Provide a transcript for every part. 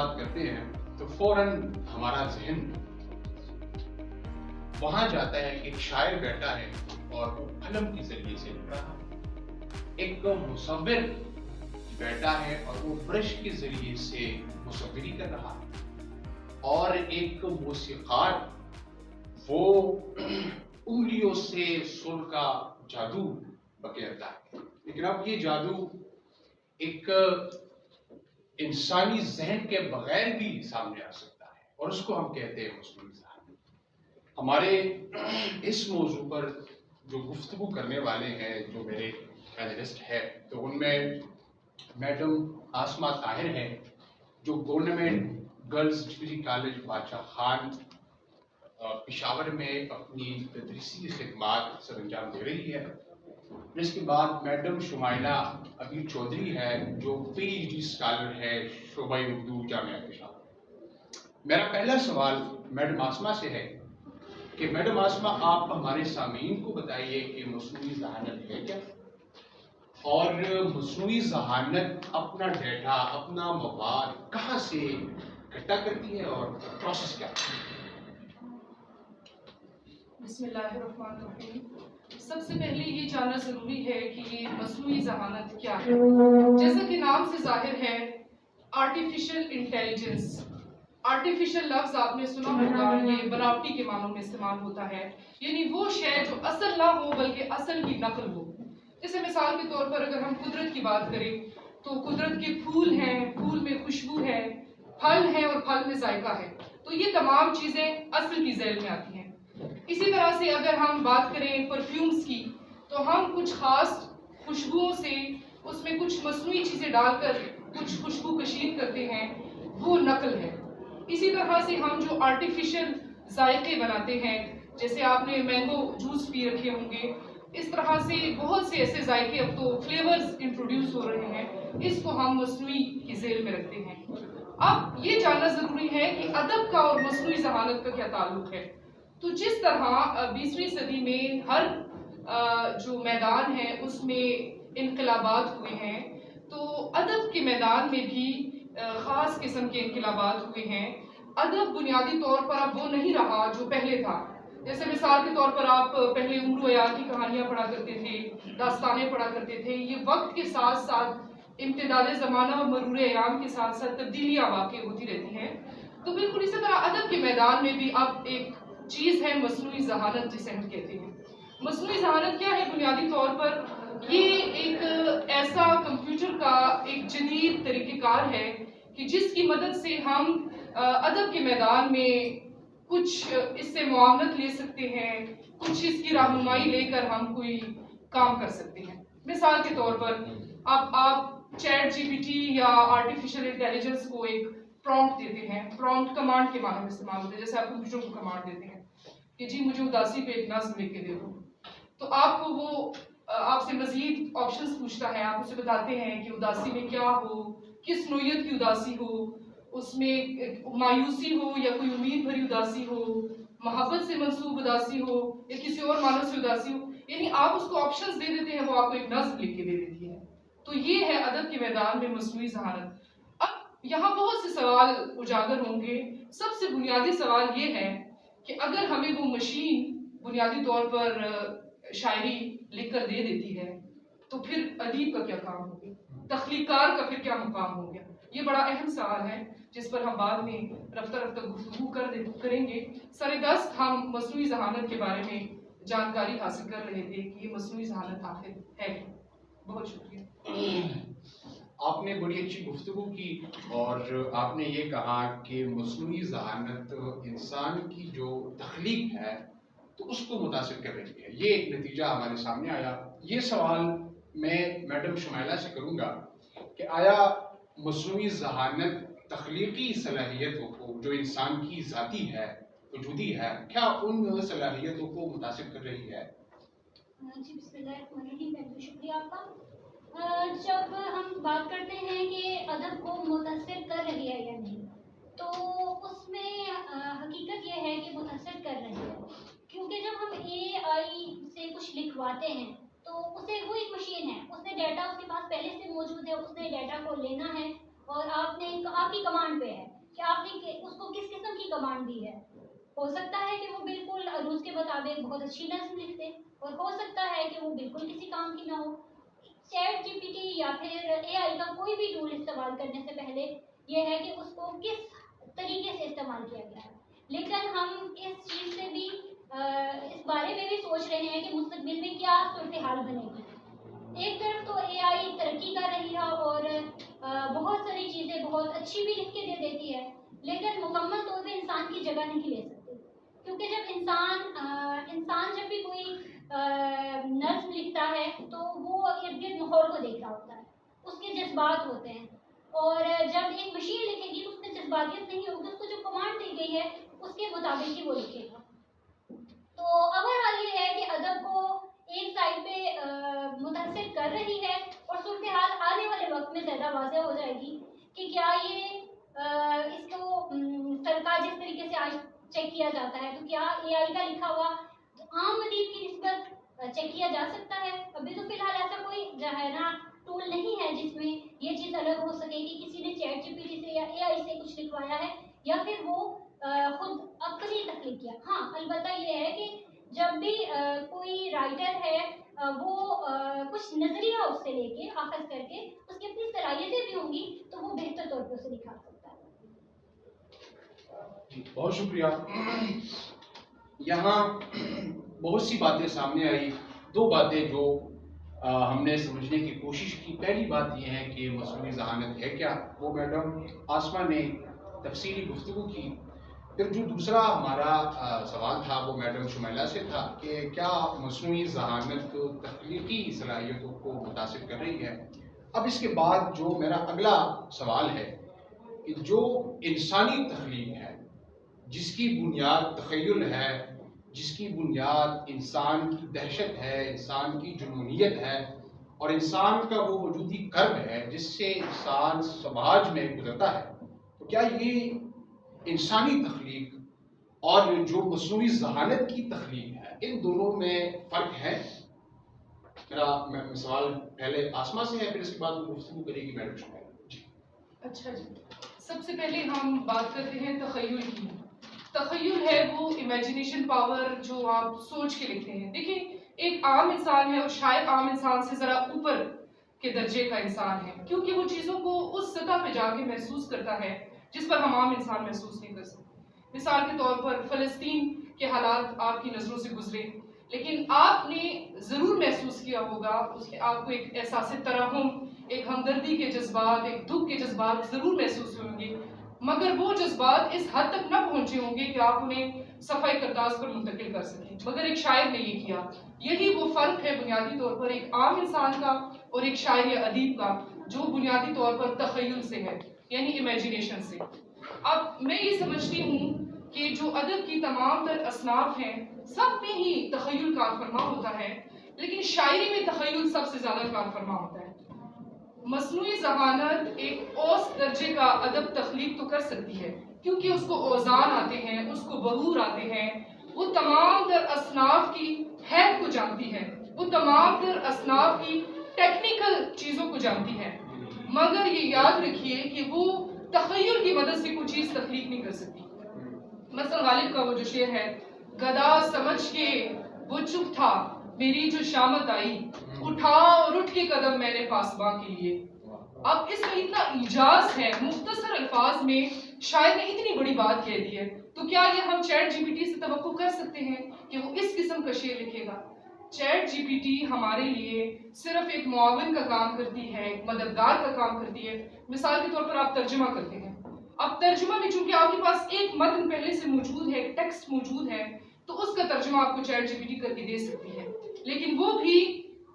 بات کرتے ہیں تو فوراً ہمارا ذہن وہاں جاتا ہے کہ ایک شاعر بیٹھا ہے اور وہ قلم کے ذریعے سے لکھ رہا ہے، ایک مصور بیٹھا ہے اور وہ برش کے ذریعے سے مصوری کر رہا ہے، اور ایک موسیقار وہ انگلیوں سے سر کا جادو بکھیرتا ہے۔ لیکن اب یہ جادو ایک انسانی ذہن کے بغیر بھی سامنے آ سکتا ہے، اور اس کو ہم کہتے ہیں مصنوعی ذہانت۔ ہمارے اس موضوع پر جو گفتگو کرنے والے ہیں، جو میرے پینلسٹ ہے، تو ان میں میڈم آسمہ طاہر ہے، جو گورنمنٹ گرلز ڈگری کالج بادشاہ خان پشاور میں اپنی تدریسی خدمات سر انجام دے رہی ہے۔ اس کے بعد میڈم شمائلہ عبیر چودھری ہے، جو پی ایچ ڈی اسکالر ہے شعبہ اردو جامعہ پشاور۔ میرا پہلا سوال میڈم آسمہ سے ہے کہ میڈم آسمہ، آپ ہمارے سامعین کو بتائیے کہ مصنوعی ذہانت ہے کیا، اور مصنوعی ذہانت اپنا ڈیٹا، اپنا مواد کہاں سے اکٹھا کرتی ہے اور پروسیس کیا ہے؟ بسم اللہ الرحمن الرحیم۔ سب سے پہلے یہ جاننا ضروری ہے کہ یہ مصنوعی ذہانت کیا ہے۔ جیسا کہ نام سے ظاہر ہے، آرٹیفیشل انٹیلیجنس۔ آرٹیفیشل لفظ آپ نے سنا ہوگا، یہ بناوٹی کے معنوں میں استعمال ہوتا ہے، یعنی وہ شے جو اصل نہ ہو بلکہ اصل کی نقل ہو۔ جیسے مثال کے طور پر اگر ہم قدرت کی بات کریں تو قدرت کے پھول ہیں، پھول میں خوشبو ہے، پھل ہے اور پھل میں ذائقہ ہے، تو یہ تمام چیزیں اصل کی ذیل میں آتی ہیں۔ اسی طرح سے اگر ہم بات کریں پرفیومز کی، تو ہم کچھ خاص خوشبوؤں سے اس میں کچھ مصنوعی چیزیں ڈال کر کچھ خوشبو کشید کرتے ہیں، وہ نقل ہے۔ اسی طرح سے ہم جو آرٹیفیشل ذائقے بناتے ہیں، جیسے آپ نے مینگو جوس پی رکھے ہوں گے، اس طرح سے بہت سے ایسے ذائقے اب تو فلیورز انٹروڈیوس ہو رہے ہیں، اس کو ہم مصنوعی کی ذیل میں رکھتے ہیں۔ اب یہ جاننا ضروری ہے کہ ادب کا اور مصنوعی ذہانت کا کیا تعلق ہے۔ تو جس طرح 20ویں صدی میں ہر جو میدان ہے اس میں انقلابات ہوئے ہیں، تو ادب کے میدان میں بھی خاص قسم کے انقلابات ہوئے ہیں۔ ادب بنیادی طور پر اب وہ نہیں رہا جو پہلے تھا۔ جیسے مثال کے طور پر آپ پہلے عمر و عیال کی کہانیاں پڑھا کرتے تھے، داستانیں پڑھا کرتے تھے، یہ وقت کے ساتھ ساتھ امتداد زمانہ اور مرور ایام کے ساتھ ساتھ تبدیلیاں واقع ہوتی رہتی ہیں۔ تو بالکل اسی طرح ادب کے میدان میں بھی اب ایک چیز ہے مصنوعی ذہانت، جسے ہم کہتے ہیں۔ مصنوعی ذہانت کیا ہے؟ بنیادی طور پر یہ ایک ایسا کمپیوٹر کا ایک جدید طریقہ کار ہے کہ جس کی مدد سے ہم ادب کے میدان میں کچھ اس سے معاونت لے سکتے ہیں، کچھ اس کی رہنمائی لے کر ہم کوئی کام کر سکتے ہیں۔ مثال کے طور پر اب آپ چیٹ جی پی ٹی یا آرٹیفیشل انٹیلیجنس کو ایک پرومپٹ دیتے ہیں، پرومپٹ کمانڈ کے معنی میں استعمال ہوتے ہیں، جیسے آپ کمپیوٹر کو کمانڈ دیتے ہیں کہ جی مجھے اداسی پہ ایک نظم لکھ کے دے دو، تو آپ کو وہ آپ سے مزید آپشنز پوچھتا ہے، آپ اسے بتاتے ہیں کہ اداسی میں کیا ہو، کس نوعیت کی اداسی ہو، اس میں مایوسی ہو یا کوئی امید بھری اداسی ہو، محبت سے منسوب اداسی ہو یا کسی اور معنی سے اداسی ہو، یعنی آپ اس کو آپشنز دے دیتے ہیں، وہ آپ کو ایک نظم لکھ کے دے دیتی ہے۔ تو یہ ہے ادب کے میدان میں مصنوعی ذہانت۔ اب یہاں بہت سے سوال اجاگر ہوں گے۔ سب سے بنیادی سوال یہ ہے کہ اگر ہمیں وہ مشین بنیادی طور پر شاعری لکھ کر دے دیتی ہے، تو پھر ادیب کا کیا کام ہو گیا، تخلیق کار کا پھر کیا مقام ہو گیا؟ یہ بڑا اہم سوال ہے جس پر ہم بعد میں رفتہ رفتہ گفتگو کریں گے۔ سر دست ہم مصنوعی ذہانت کے بارے میں جانکاری حاصل کر رہے تھے کہ یہ مصنوعی ذہانت آخر ہے کیا۔ بہت شکریہ۔ آپ نے بڑی اچھی گفتگو کی، اور آپ نے یہ کہا کہ مصنوعی ذہانت انسان کی جو تخلیق ہے تو اس کو متاثر کر رہی ہے، یہ ایک نتیجہ ہمارے سامنے آیا۔ یہ سوال میں میڈم شمائلہ سے کروں گا کہ آیا مصنوعی ذہانت تخلیقی صلاحیتوں کو جو انسان کی ذاتی ہے، وجودی ہے، کیا ان صلاحیتوں کو متاثر کر رہی ہے؟ جی بسم اللہ الرحمن الرحیم، بہت بہت شکریہ آپ کا۔ جب ہم بات کرتے ہیں کہ ادب کو متاثر کر رہی ہے یا نہیں، تو اس میں حقیقت یہ ہے کہ متاثر کر رہی ہے، کیونکہ جب ہم اے آئی سے کچھ لکھواتے ہیں تو اسے وہ ایک مشین ہے، اس نے ڈیٹا اس کے پاس پہلے سے موجود ہے، اس نے ڈیٹا کو لینا ہے اور آپ کی کمانڈ پہ ہے کہ آپ نے اس کو کس قسم کی کمانڈ دی ہے. ہو سکتا ہے کہ وہ بالکل روز کے مطابق بہت اچھی نظم لکھتے اور ہو سکتا ہے کہ وہ بالکل کسی کام کی نہ ہو. چیٹ جی پی ٹی یا پھر اے آئی کا کوئی بھی ٹول استعمال کرنے سے پہلے یہ ہے کہ اس کو کس طریقے سے استعمال کیا گیا ہے. لیکن ہم اس چیز سے بھی اس بارے میں بھی سوچ رہے ہیں کہ مستقبل میں کیا صورتحال بنے گی. ایک طرف تو اے آئی ترقی کر رہی ہے اور بہت ساری چیزیں بہت اچھی بھی لکھ کے دے دیتی ہے، لیکن مکمل طور پہ انسان کی جگہ نہیں لے سکتی. کیونکہ جب انسان جب بھی کوئی نظم لکھتا ہے تو وہ ارد گرد ماحول کو دیکھ رہا ہوتا ہے، اس کے جذبات ہوتے ہیں. اور جب ایک مشین لکھے گی تو اس میں جذباتیت نہیں ہوگی، اس کو جو کمانڈ دی گئی ہے اس کے مطابق ہی وہ لکھے گا. تو اوورآل یہ ہے کہ ادب کو ایک سائڈ پہ متاثر کر رہی ہے اور صورتحال آنے والے وقت میں زیادہ واضح ہو جائے گی کہ کیا یہ اس کو سرکار جس طریقے سے آج چیک کیا جاتا ہے تو کیا اے آئی کا لکھا ہوا عام ادیب کی نسبت چیک کیا جا سکتا ہے. ابھی تو فی الحال ایسا کوئی جو ہے نا ٹول نہیں ہے جس میں یہ چیز الگ ہو سکے کہ کسی نے چیٹ جی پی ٹی سے یا اے آئی سے کچھ لکھوایا ہے یا پھر وہ خود اپنی تخلیق کیا. ہاں البتہ یہ ہے کہ جب بھی کوئی رائٹر ہے وہ کچھ نظریہ اس سے لے کے اخذ کر کے اس کی اپنی صلاحیتیں بھی ہوں گی تو وہ بہتر طور پر اسے دکھا سکتا ہے. بہت شکریہ. یہاں بہت سی باتیں سامنے آئی. دو باتیں جو ہم نے سمجھنے کی کوشش کی. پہلی بات یہ ہے کہ مصنوعی ذہانت ہے کیا، وہ میڈم آسمہ نے تفصیلی گفتگو کی. پھر جو دوسرا ہمارا سوال تھا وہ میڈم شمیلہ سے تھا کہ کیا مصنوعی ذہانت تخلیقی صلاحیتوں کو متاثر کر رہی ہے. اب اس کے بعد جو میرا اگلا سوال ہے کہ جو انسانی تخلیق ہے، جس کی بنیاد تخیل ہے، جس کی بنیاد انسان کی دہشت ہے، انسان کی جنونیت ہے اور انسان کا وہ وجودی کرب ہے جس سے انسان سماج میں گزرتا ہے، تو کیا یہ انسانی تخلیق اور جو مصنوعی ذہانت کی تخلیق ہے ان دونوں میں فرق ہے؟ میرا سوال پہلے آسمہ سے ہے، پھر اس کے بعد گفتگو کرے گی میڈم شمیلہ. جی اچھا جی، سب سے پہلے ہم بات کرتے ہیں تخیل کی. تخیل ہے وہ امیجنیشن پاور جو آپ سوچ کے لکھتے ہیں. دیکھیں ایک عام انسان ہے اور شاید عام انسان سے ذرا اوپر کے درجے کا انسان ہے، کیونکہ وہ چیزوں کو اس سطح پہ جا کے محسوس کرتا ہے جس پر ہم عام انسان محسوس نہیں کر سکتے. مثال کے طور پر فلسطین کے حالات آپ کی نظروں سے گزرے، لیکن آپ نے ضرور محسوس کیا ہوگا اس کے آپ کو ایک احساس ترحم، ایک ہمدردی کے جذبات، ایک دکھ کے جذبات ضرور محسوس ہوں گے، مگر وہ جذبات اس حد تک نہ پہنچے ہوں گے کہ آپ انہیں صفحہ کرتاز پر منتقل کر سکیں. مگر ایک شاعر نے یہ کیا. یہی وہ فرق ہے بنیادی طور پر ایک عام انسان کا اور ایک شاعر یا ادیب کا جو بنیادی طور پر تخیل سے ہے، یعنی امیجنیشن سے. اب میں یہ سمجھتی ہوں کہ جو ادب کی تمام تر اصناف ہیں سب میں ہی تخیل کار فرما ہوتا ہے، لیکن شاعری میں تخیل سب سے زیادہ کار فرما ہوتا ہے. مصنوعی ذہانت ایک اوس درجے کا ادب تخلیق تو کر سکتی ہے کیونکہ اس کو اوزان آتے ہیں، اس کو بہور آتے ہیں، وہ تمام تر اصناف کی حید کو جانتی ہے، وہ تمام تر اصناف کی ٹیکنیکل چیزوں کو جانتی ہے، مگر یہ یاد رکھیے کہ وہ تخیل کی مدد سے کوئی چیز تخلیق نہیں کر سکتی. مثلا غالب کا وہ جو شعر ہے، گدا سمجھ کے وہ چپ تھا میری جو شامت آئی، اٹھا اور اٹھ کے قدم میں نے پاسباں کے لیے. اب اس میں اتنا ایجاز ہے، مختصر الفاظ میں شاعر نے اتنی بڑی بات کہہ دی ہے، تو کیا یہ ہم چیٹ جی پی ٹی سے توقع کر سکتے ہیں کہ وہ اس قسم کا شعر لکھے گا؟ چیٹ جی پی ٹی ہمارے لیے صرف ایک معاون کا کام کرتی ہے، ایک مددگار کا کام کرتی ہے. مثال کے طور پر آپ ترجمہ کرتے ہیں، اب ترجمہ میں چونکہ آپ کے پاس ایک متن پہلے سے موجود ہے، ایک ٹیکسٹ موجود ہے، تو اس کا ترجمہ آپ کو چیٹ جی پی ٹی کر کے دے سکتی ہے، لیکن وہ بھی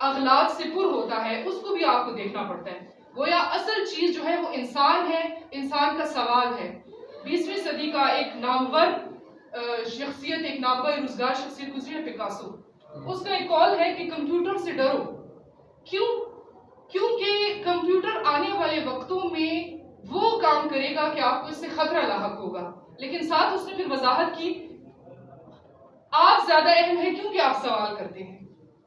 اغلاط سے پر ہوتا ہے، اس کو بھی آپ کو دیکھنا پڑتا ہے. گویا اصل چیز جو ہے وہ انسان ہے، انسان کا سوال ہے. 20ویں صدی کا ایک نامور شخصیت، ایک نابغہ روزگار شخصیت گزری ہے، پکاسو. اس کا ایک قول ہے کہ کمپیوٹر سے ڈرو. کیوں؟ کیونکہ کمپیوٹر آنے والے وقتوں میں وہ کام کرے گا کہ آپ کو اس سے خطرہ لاحق ہوگا، لیکن ساتھ اس نے پھر وضاحت کی آپ زیادہ اہم ہیں کیونکہ آپ سوال کرتے ہیں.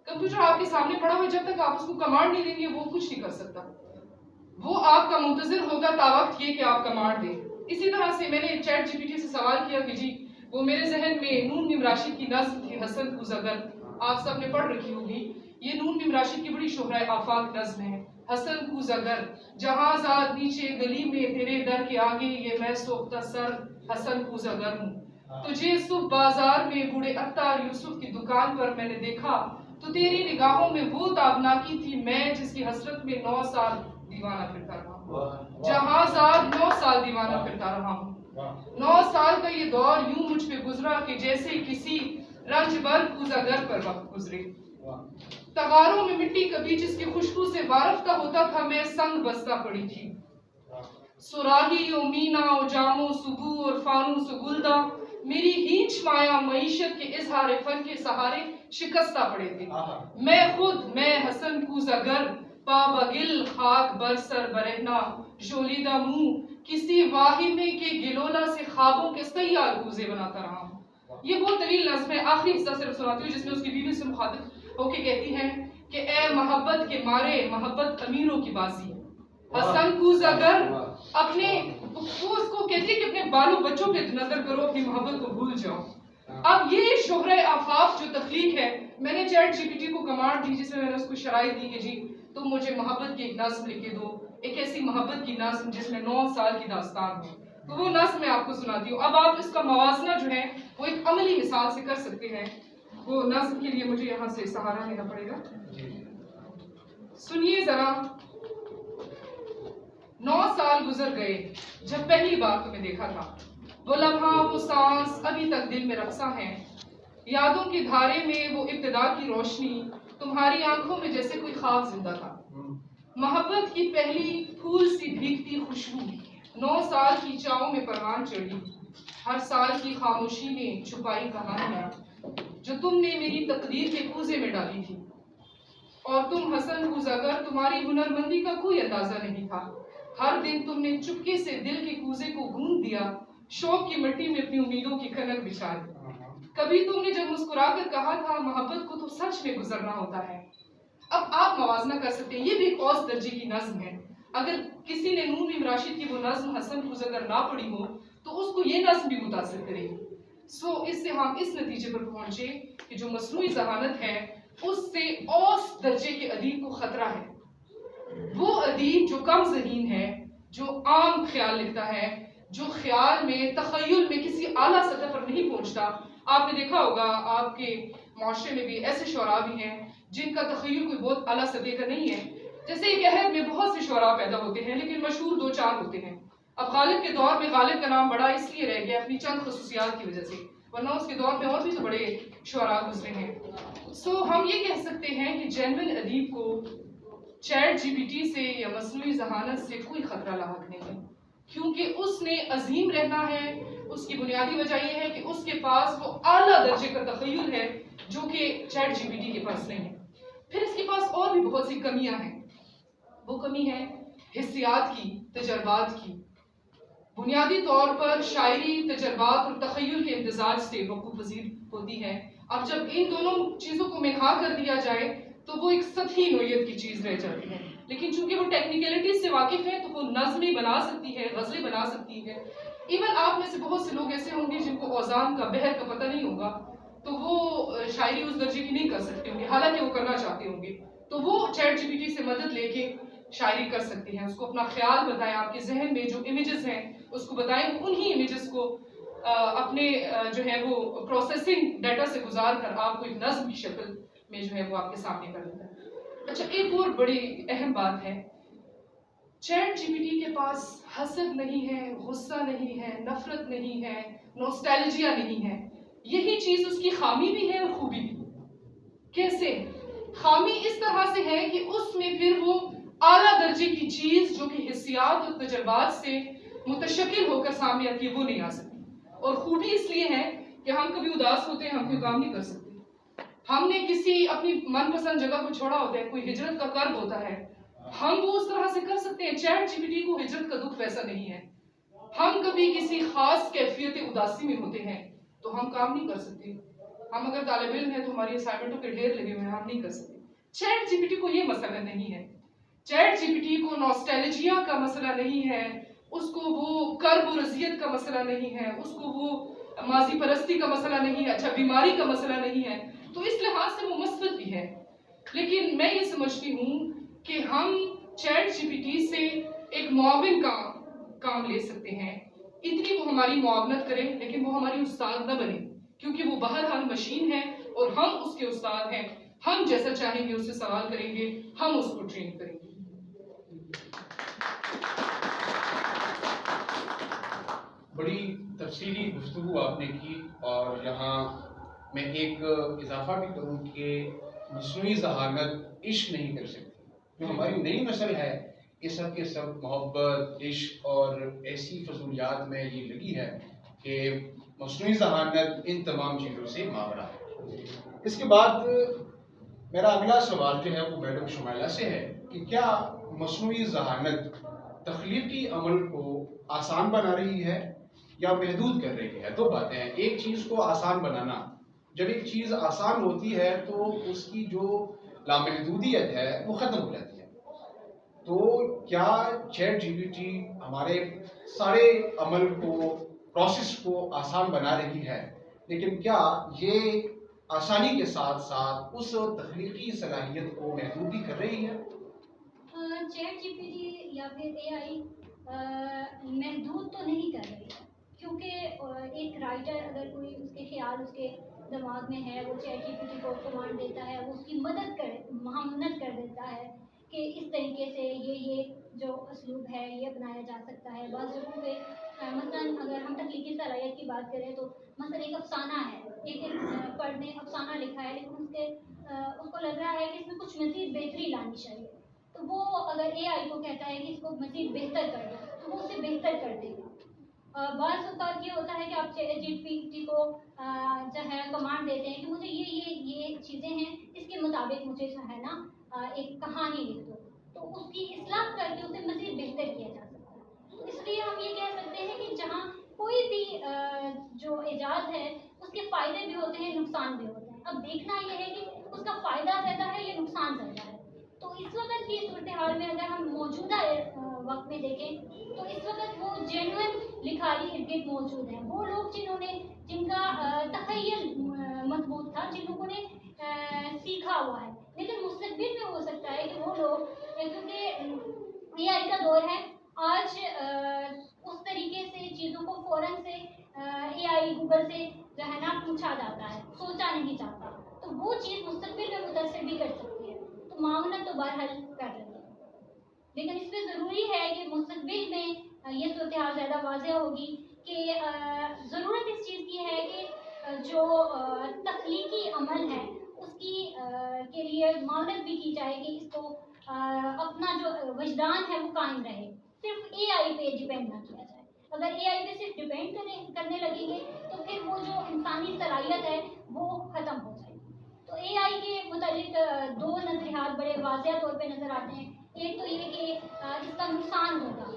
کمپیوٹر آپ کے سامنے پڑا ہوا، جب تک آپ اس کو کمانڈ نہیں دیں گے وہ کچھ نہیں کر سکتا. وہ آپ کا منتظر ہوگا تا وقت یہ کہ آپ کمانڈ دیں. اسی طرح سے میں نے چیٹ جی پی ٹی سے سوال کیا کہ جی وہ میرے ذہن میں نون میم راشد کی نظم تھی حسن کو زگر، آپ سب نے پڑھ رکھی ہوگی، یہ نون میم راشد کی بڑی شہرۂ آفاق نظم ہے. حسن کو زگر جہاں زاد نیچے گلی میں تیرے در کے آگے یہ میں سوختہ سر حسن کو زگر ہوں. تجھے صبح بازار میں بوڑھے عطار یوسف کی دکان پر میں نے دیکھا تو تیری نگاہوں میں وہ تابناکی تھی میں جس کی حسرت میں 9 سال دیوانہ پھرتا رہا ہوں. جہاں زاد 9 سال دیوانہ پھرتا رہا ہوں. 9 سال کا یہ دور یوں مجھ پہ گزرا کہ جیسے کسی رنج بر کوزہ گر پر وقت گزرے. تغاروں میں مٹی کبھی جس کی خوشبو سے وارفتہ ہوتا تھا میں سنگ بستہ پڑی تھی. سراہی و مینا و جامو سبو اور فانوس و گلدہ میری ہیچ مایا معیشت کے اظہار فن کے سہارے شکستہ پڑے تھے. میں حسن کوزہ گر پا بگل خاک برسر برہنا شولیدہ منہ کسی واہمے کے گلولا سے خوابوں کے سیال کوزے بناتا رہا ہوں. یہ بہت طویل نظم ہے، آخری حصہ صرف سناتی ہوں جس میں اس کی بیوی سے مخاطب ہو کے کہتی ہے کہ اے محبت کے مارے محبت امیروں کی بازی. حسن کوزہ گر اپنے وہ اس کو کہتی ہے کہ اپنے بالوں بچوں پہ نظر کرو، اپنی محبت کو بھول جاؤ. اب یہ شہرۂ آفاق جو تخلیق ہے، میں نے چیٹ جی پی ٹی کو کمانڈ دی جس میں نے اس کو شرائط دی کہ جی تم مجھے محبت کی ایک نظم لکھ کے دو، ایک ایسی محبت کی نظم جس میں 9 سال کی داستان ہو. تو وہ نظم میں آپ کو سناتی ہوں. اب آپ اس کا موازنہ جو ہے وہ ایک عملی مثال سے کر سکتے ہیں. وہ نظم کے لیے مجھے یہاں سے سہارا لینا پڑے گا. سنیے ذرا. 9 سال گزر گئے جب پہلی بار تمہیں دیکھا تھا، وہ لمحہ وہ سانس ابھی تک دل میں رقصاں ہے. یادوں کی دھارے میں وہ ابتدا کی روشنی تمہاری آنکھوں میں جیسے کوئی خواب زندہ تھا. محبت کی پہلی پھول سی بھیگتی خوشبو 9 سال کی چاؤں میں پروان چڑھی. ہر سال کی خاموشی میں چھپائی کہانیاں جو تم نے میری تقدیر کے کوزے میں ڈالی تھی. اور تم حسن کوزہ گر تمہاری ہنرمندی کا کوئی اندازہ نہیں تھا. ہر دن تم نے چپکے سے دل کے کوزے کو گوند دیا، شوق کی مٹی میں اپنی امیدوں کی کنک بچھا دی. کبھی تم نے جب مسکرا کر کہا تھا محبت کو تو سچ میں گزرنا ہوتا ہے. اب آپ موازنہ کر سکتے ہیں، یہ بھی ایک اوسط درجے کی نظم ہے. اگر کسی نے نون میم راشد کی وہ نظم حسن کوزہ گر نہ پڑھی ہو تو اس کو یہ نظم بھی متاثر کرے گی. اس سے ہم اس نتیجے پر پہنچے کہ جو مصنوعی ذہانت ہے اس سے اوسط درجے کے ادیب کو خطرہ ہے. وہ ادیب جو کم ذہین ہے، جو عام خیال لکھتا ہے، جو خیال میں تخیل میں کسی اعلیٰ سطح پر نہیں پہنچتا. آپ نے دیکھا ہوگا آپ کے معاشرے میں بھی ایسے شعراء بھی ہیں جن کا تخیل کوئی بہت اعلیٰ سطح کا نہیں ہے. جیسے ایک عہد میں بہت سے شعراء پیدا ہوتے ہیں لیکن مشہور 2-4 ہوتے ہیں. اب غالب کے دور میں غالب کا نام بڑا اس لیے رہ گیا اپنی چند خصوصیات کی وجہ سے، ورنہ اس کے دور میں اور بھی تو بڑے شعراء گزرے ہیں. ہم یہ کہہ سکتے ہیں کہ جینوئن ادیب کو چیٹ جی پی ٹی سے یا مصنوعی ذہانت سے کوئی خطرہ لاحق نہیں ہے، کیونکہ اس نے عظیم رہنا ہے. اس کی بنیادی وجہ یہ ہے کہ اس کے پاس وہ اعلیٰ درجے کا تخیل ہے جو کہ چیٹ جی پی ٹی کے پاس نہیں ہے. پھر اس کے پاس اور بھی بہت سی کمیاں ہیں. وہ کمی ہے حسیات کی، تجربات کی. بنیادی طور پر شاعری تجربات اور تخیل کے امتزاج سے وقوع پذیر ہوتی ہے. اب جب ان دونوں چیزوں کو منہا کر دیا جائے تو وہ ایک سطحی نوعیت کی چیز رہ جاتی ہے. لیکن چونکہ وہ ٹیکنیکلٹی سے واقف ہے تو وہ نظمیں بنا سکتی ہے، غزلیں بنا سکتی ہے. ایون آپ میں سے بہت سے لوگ ایسے ہوں گے جن کو اوزان کا بحر کا پتہ نہیں ہوگا تو وہ شاعری اس درجے کی نہیں کر سکتے ہوں گے، حالانکہ وہ کرنا چاہتے ہوں گے. تو وہ چیٹ جی پی ٹی سے مدد لے کے شاعری کر سکتے ہیں. اس کو اپنا خیال بتائیں، آپ کے ذہن میں جو امیجز ہیں اس کو بتائیں، انہی امیجز کو اپنے جو ہے وہ پروسیسنگ ڈیٹا سے گزار کر آپ کو ایک نظم کی شکل میں جو ہے وہ آپ کے سامنے کر دیتا ہے. اچھا، ایک اور بڑی اہم بات ہے، چیٹ جی پی ٹی کے پاس حسد نہیں ہے، غصہ نہیں ہے، نفرت نہیں ہے، نوسٹیلجیا نہیں ہے. یہی چیز اس کی خامی بھی ہے اور خوبی بھی. کیسے؟ خامی اس طرح سے ہے کہ اس میں پھر وہ اعلیٰ درجے کی چیز جو کہ حسیات اور تجربات سے متشکل ہو کر سامنے آتی ہے وہ نہیں آ سکتی. اور خوبی اس لیے ہے کہ ہم کبھی اداس ہوتے ہیں، ہم کوئی کام نہیں کر سکتے. ہم نے کسی اپنی من پسند جگہ کو چھوڑا ہوتا ہے، کوئی ہجرت کا کرب ہوتا ہے، ہم وہ اس طرح سے کر سکتے ہیں. چیٹ جی پی ٹی کو ہجرت کا دکھ ویسا نہیں ہے. ہم کبھی کسی خاص کیفیت اداسی میں ہوتے ہیں تو ہم کام نہیں کر سکتے. ہم اگر طالب علم ہیں تو ہماری اسائنمنٹوں کے ڈھیر لگے ہوئے ہیں، ہم نہیں کر سکتے. چیٹ جی پی ٹی کو یہ مسئلہ نہیں ہے. چیٹ جی پی ٹی کو نوسٹیلجیا کا مسئلہ نہیں ہے، اس کو وہ کرب و رضیت کا مسئلہ نہیں ہے، اس کو وہ ماضی پرستی کا مسئلہ نہیں ہے، اچھا بیماری کا مسئلہ نہیں ہے، تو اس لحاظ سے وہ مثبت بھی ہے۔ لیکن میں یہ سمجھتی ہوں کہ ہم چیٹ جی پی ٹی سے ایک معاون کا کام لے سکتے ہیں، اتنی وہ ہماری معاونت کرے لیکن وہ ہماری استاد نہ بنے، کیونکہ وہ بہرحال مشین ہے اور ہم اس کے استاد ہیں، ہم جیسا چاہیں گے اس سے سوال کریں گے، ہم اس کو ٹرین کریں گے۔ بڑی تفصیلی گفتگو آپ نے کی، اور یہاں میں ایک اضافہ بھی کروں کہ مصنوعی ذہانت عشق نہیں کر سکتی۔ جو ہماری نئی نسل ہے یہ سب کے سب محبت، عشق اور ایسی فضولیات میں یہ لگی ہے کہ مصنوعی ذہانت ان تمام چیزوں سے ماورا ہے۔ اس کے بعد میرا اگلا سوال جو ہے وہ میڈم شمائلہ سے ہے کہ کیا مصنوعی ذہانت تخلیقی عمل کو آسان بنا رہی ہے یا محدود کر رہی ہے؟ دو باتیں ہیں، ایک چیز کو آسان بنانا، جب ایک چیز آسان ہوتی ہے تو اس کی جو لامحدودیت ہے وہ ختم ہو جاتی ہے۔ تو کیا چیٹ جی پی ٹی ہمارے سارے عمل کو، پروسیس کو آسان بنا رہی ہے، لیکن کیا یہ آسانی کے ساتھ ساتھ اس تخلیقی صلاحیت کو محدود بھی کر رہی ہے؟ چیٹ جی پی ٹی یا پھر اے آئی محدود تو نہیں کر رہی ہے، کیونکہ ایک رائٹر اگر کوئی اس کے خیال اس کے دماغ میں ہے، وہ چیٹ جی پی ٹی کو کمانڈ دیتا ہے، وہ اس کی مدد کر دیتا ہے کہ اس طریقے سے یہ جو اسلوب ہے یہ اپنایا جا سکتا ہے۔ بعض جگہوں پہ مثلاً اگر ہم تخلیقی صلاحیت کی بات کریں تو مثلاً ایک افسانہ ہے، ایک فرد نے افسانہ لکھا ہے، لیکن اس کو لگ رہا ہے کہ اس میں کچھ مزید بہتری لانی چاہیے، تو وہ اگر اے آئی کو کہتا ہے کہ اس کو مزید بہتر کر دو تو وہ اسے بہتر کر دے گا۔ بعض اوقات یہ ہوتا ہے کہ آپ چیٹ جی پی ٹی کو جو ہے کمانڈ دیتے ہیں کہ مجھے یہ چیزیں ہیں، اس کے مطابق مجھے جو ہے نا ایک کہانی لکھ دو، تو اس کی اصلاح کر کے اسے مزید بہتر کیا جا سکتا ہے۔ تو اس لیے ہم یہ کہہ سکتے ہیں کہ جہاں کوئی بھی جو ایجاد ہے اس کے فائدے بھی ہوتے ہیں، نقصان بھی ہوتے ہیں، اب دیکھنا یہ ہے کہ اس کا فائدہ زیادہ ہے یا نقصان زیادہ ہے۔ تو اس وقت کی صورتحال میں اگر ہم موجودہ وقت میں دیکھیں تو اس وقت وہ جینوئن لکھاری ارد گرد موجود ہیں، وہ لوگ جن کا تخیل مضبوط تھا، جن لوگوں نے سیکھا ہوا ہے، لیکن مستقبل میں ہو سکتا ہے کہ وہ لوگ، کیونکہ اے آئی کا دور ہے آج، اس طریقے سے چیزوں کو فوراً سے اے آئی گوگل سے جو ہے نا پوچھا جاتا ہے، سوچا نہیں جاتا، تو وہ چیز مستقبل میں متاثر بھی کر سکتی ہے۔ تو معاونت تو بہرحال کر رہی ہے، لیکن اس پہ ضروری ہے کہ مستقبل میں یہ صورتحال زیادہ واضح ہوگی کہ ضرورت اس چیز کی ہے کہ جو تخلیقی عمل ہے اس کی کے لیے معاونت بھی کی جائے کہ اس کو اپنا جو وجدان ہے وہ قائم رہے، صرف اے آئی پہ ڈپینڈ نہ کیا جائے۔ اگر اے آئی پہ صرف ڈپینڈ کرنے لگیں گے تو پھر وہ جو انسانی صلاحیت ہے وہ ختم ہو جائے گی۔ تو اے آئی کے متعلق دو نظریات بڑے واضح طور پہ نظر آتے ہیں، ایک تو یہ کہ اس کا نقصان ہوگا،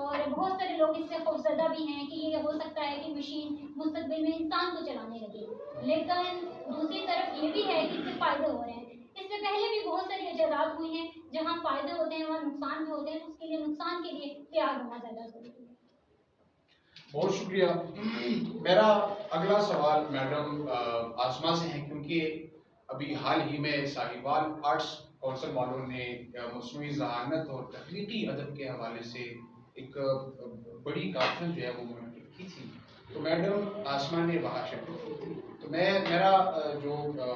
اور بہت سارے لوگ اس سے خوفزدہ بھی ہیں کہ یہ ہو سکتا ہے کہ مشین مستقبل میں انسان کو چلانے لگے، لیکن دوسری طرف یہ بھی ہے کہ اس سے فائدے ہو رہے ہیں۔ اس سے پہلے بھی بہت ساری ایجادات ہوئی ہیں جہاں فائدے ہوتے ہیں وہاں نقصان بھی ہوتے ہیں، تو اس کے لیے نقصان کے لیے تیار ہونا زیادہ ضروری ہے۔ بہت شکریہ۔ میرا اگلا سوال میڈم آسما سے ہے، کیونکہ ابھی حال ہی میں ساہیوال آرٹس کونسل والوں نے مصنوعی ذہانت اور تخلیقی ادب کے حوالے سے ایک بڑی کانفرنس جو ہے وہ منعقد کی تھی، تو میڈم آسما نے وہاں شرکت کی تھی، تو میرا جو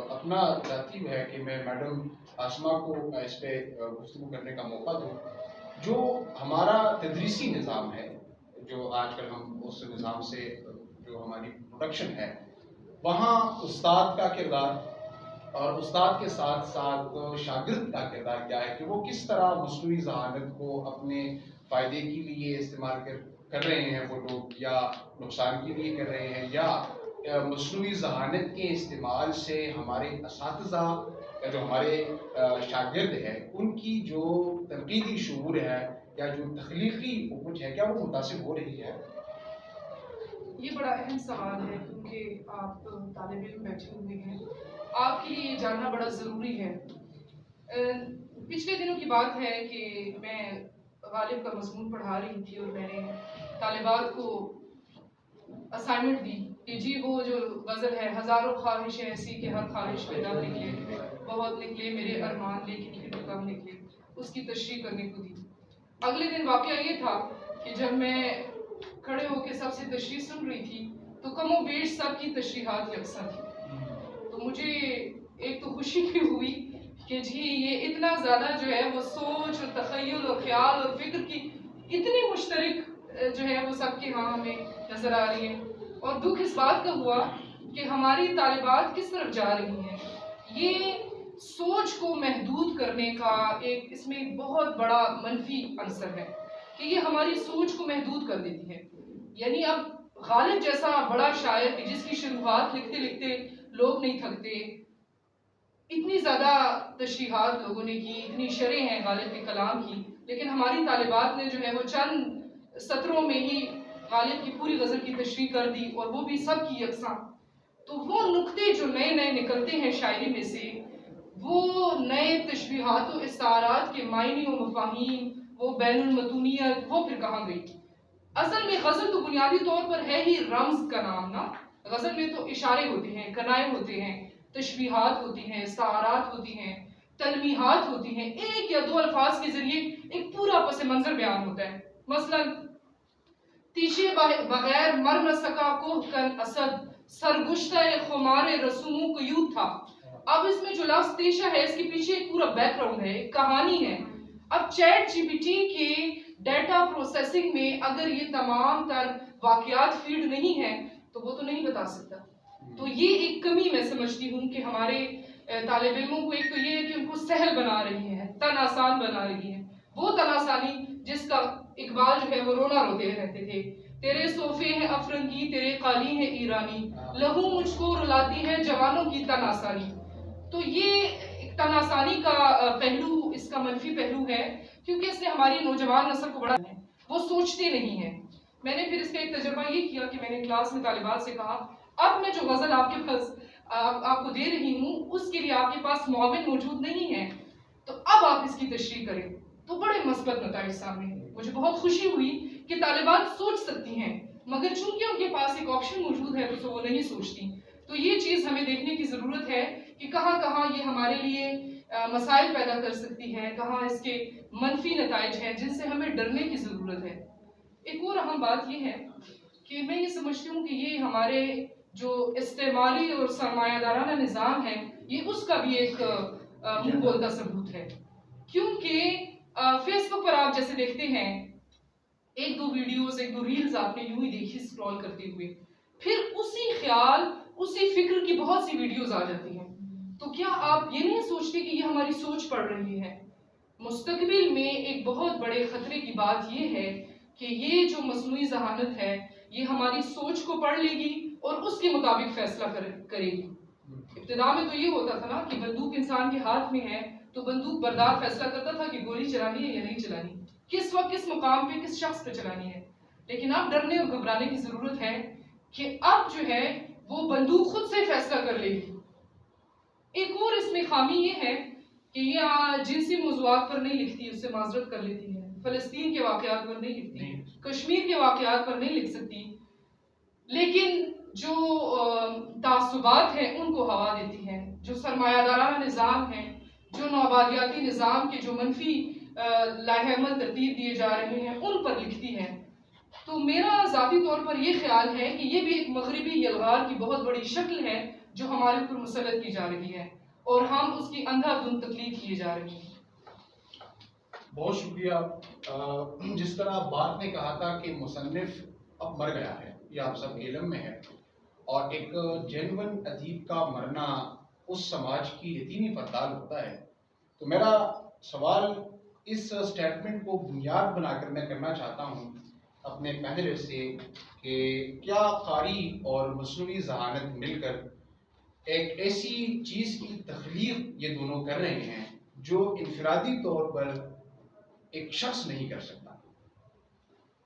اپنا ذاتی ہے کہ میں میڈم آسما کو اس پہ گفتگو کرنے کا موقع دوں۔ جو ہمارا تدریسی نظام ہے، جو آج کل ہم اس نظام سے جو ہماری پروڈکشن ہے، وہاں استاد کا کردار اور استاد کے ساتھ ساتھ شاگرد کا کردار کیا ہے کہ وہ کس طرح مصنوعی ذہانت کو اپنے فائدے کے لیے استعمال کر رہے ہیں وہ لوگ، یا نقصان کے لیے کر رہے ہیں، یا مصنوعی ذہانت کے استعمال سے ہمارے اساتذہ یا جو ہمارے شاگرد ہیں ان کی جو تنقیدی شعور ہے یا جو تخلیقی قوت ہے کیا وہ متاثر ہو رہی ہے؟ یہ بڑا اہم سوال ہے، کیونکہ آپ طالب علم بیٹھے ہوئے ہیں، آپ کے لیے یہ جاننا بڑا ضروری ہے۔ پچھلے دنوں کی بات ہے کہ میں غالب کا مضمون پڑھا رہی تھی اور میں نے طالبات کو اسائنمنٹ دی کہ جی وہ جو غزل ہے ہزاروں خواہش ایسی کہ ہر خواہش پہ نہ نکلے، بہت نکلے میرے ارمان لیکن پھر بھی کم نکلے، اس کی تشریح کرنے کو دی۔ اگلے دن واقعہ یہ تھا کہ جب میں کھڑے ہو کے سب سے تشریح سن رہی تھی تو کم و بیش سب کی تشریحات یکساں تھی، تو مجھے ایک تو خوشی بھی ہوئی کہ جی یہ اتنا زیادہ جو ہے وہ سوچ اور تخیل اور خیال اور فکر کی اتنی مشترک جو ہے وہ سب کے ہاں ہمیں نظر آ رہی ہے، اور دکھ اس بات کا ہوا کہ ہماری طالبات کس طرف جا رہی ہیں۔ یہ سوچ کو محدود کرنے کا ایک اس میں ایک بہت بڑا منفی عنصر ہے کہ یہ ہماری سوچ کو محدود کر دیتی ہے۔ یعنی اب غالب جیسا بڑا شاعر کہ جس کی شروحات لکھتے لکھتے لوگ نہیں تھکتے، اتنی زیادہ تشریحات لوگوں نے کی، اتنی شرح ہیں غالب کے کلام کی، لیکن ہماری طالبات نے جو ہے وہ چند سطروں میں ہی غالب کی پوری غزل کی تشریح کر دی، اور وہ بھی سب کی یکساں۔ تو وہ نقطے جو نئے نئے نکلتے ہیں شاعری میں سے، وہ نئے تشبیہات و استعارات کے معنی و مفاہیم، وہ بین المتونیت، وہ پھر کہاں گئی؟ اصل میں غزل تو بنیادی طور پر ہے ہی رمز کا نام نا، غزل میں تو اشارے ہوتے ہیں، کنائے ہوتے ہیں، تشبیہات ہوتی ہیں، استعارات ہوتی ہیں، تلمیحات ہوتی ہیں، ایک یا دو الفاظ کے ذریعے ایک پورا پس منظر بیان ہوتا ہے۔ مثلا تیشے بغیر مر نہ سکا کوہ کن اسد، سرگشتہ خمار رسوموں کو یوں تھا۔ اب اس میں جو لفظ تیشہ ہے اس کے پیچھے ایک پورا بیک گراؤنڈ ہے، ایک کہانی ہے۔ اب چیٹ جی پی ٹی کے ڈیٹا پروسیسنگ میں اگر یہ تمام تر واقعات فیڈ نہیں ہیں تو وہ تو نہیں بتا سکتا۔ تو یہ ایک کمی میں سمجھتی ہوں کہ ہمارے طالب علموں کو، ایک تو یہ ہے کہ ان کو سہل بنا رہی ہے، تن آسان بنا رہی ہے، وہ تن آسانی جس کا اقبال جو ہے وہ رونا روتے رہتے تھے، تیرے صوفے ہیں افرنگی تیرے قالی ہیں ایرانی، لہو مجھ کو رلاتی ہے جوانوں کی تن آسانی۔ تو یہ تن آسانی کا پہلو، اس کا منفی پہلو ہے، کیونکہ اس نے ہماری نوجوان نسل کو بڑا ہے، وہ سوچتے نہیں ہیں۔ میں نے پھر اس کا ایک تجربہ یہ کیا کہ میں نے کلاس میں طالبات سے کہا اب میں جو غزل آپ کے پاس آپ کو دے رہی ہوں اس کے لیے آپ کے پاس معاون موجود نہیں ہے، تو اب آپ اس کی تشریح کریں۔ تو بڑے مثبت نتائج سامنے ہیں۔ مجھے بہت خوشی ہوئی کہ طالبات سوچ سکتی ہیں، مگر چونکہ ان کے پاس ایک آپشن موجود ہے تو وہ نہیں سوچتی۔ تو یہ چیز ہمیں دیکھنے کی ضرورت ہے کہ کہاں کہاں یہ ہمارے لیے مسائل پیدا کر سکتی ہے، کہاں اس کے منفی نتائج ہیں جن سے ہمیں ڈرنے کی ضرورت ہے۔ ایک اور اہم بات یہ ہے کہ میں یہ سمجھتی ہوں کہ یہ ہمارے جو استعماری اور سرمایہ دارانہ نظام ہے، یہ اس کا بھی ایک منہ بولتا ثبوت ہے، کیونکہ فیس بک پر آپ جیسے دیکھتے ہیں ایک دو ویڈیوز، ایک دو ریلز آپ نے یوں ہی دیکھی سکرول کرتے ہوئے، پھر اسی خیال، اسی فکر کی بہت سی ویڈیوز آ جاتی ہیں۔ تو کیا آپ یہ نہیں سوچتے کہ یہ ہماری سوچ پڑ رہی ہے؟ مستقبل میں ایک بہت بڑے خطرے کی بات یہ ہے کہ یہ جو مصنوعی ذہانت ہے یہ ہماری سوچ کو پڑھ لے گی اور اس کے مطابق فیصلہ کرے گی۔ ابتدا میں تو یہ ہوتا تھا نا کہ بندوق انسان کے ہاتھ میں ہے تو بندوق بردار فیصلہ کرتا تھا کہ گولی چلانی ہے یا نہیں چلانی، کس وقت کس مقام پہ کس شخص پہ چلانی ہے۔ لیکن اب ڈرنے اور گھبرانے کی ضرورت ہے کہ اب جو ہے وہ بندوق خود سے فیصلہ کر لے گی۔ ایک اور اس میں خامی یہ ہے کہ یہ جنسی موضوعات پر نہیں لکھتی، اس سے معذرت کر لیتی ہے، فلسطین کے واقعات پر نہیں لکھتی، کشمیر کے واقعات پر نہیں لکھ سکتی، لیکن جو تعصبات ہیں ان کو ہوا دیتی ہے، جو سرمایہ دارانہ نظام ہے، جو نوآبادیاتی نظام کے جو منفی لائحہ عمل ترتیب دیے جا رہے ہیں ان پر لکھتی ہے۔ تو میرا ذاتی طور پر یہ خیال ہے کہ یہ بھی ایک مغربی یلغار کی بہت بڑی شکل ہے جو ہمارے اوپر مسلط کی جا رہی ہے، اور ہم اس کی اندھا دھند تقلید کیے جا رہے ہیں۔ بہت شکریہ۔ جس طرح آپ بات نے کہا تھا کہ مصنف اب مر گیا ہے، یہ آپ سب کے علم میں ہے، اور ایک جینون ادیب کا مرنا اس سماج کی یتیمی پر دال ہوتا ہے، تو میرا سوال اس سٹیٹمنٹ کو بنیاد بنا کر میں کرنا چاہتا ہوں اپنے پینلسٹ سے کہ کیا قاری اور مصنوعی ذہانت مل کر ایک ایسی چیز کی تخلیق یہ دونوں کر رہے ہیں جو انفرادی طور پر ایک شخص نہیں کر سکتا؟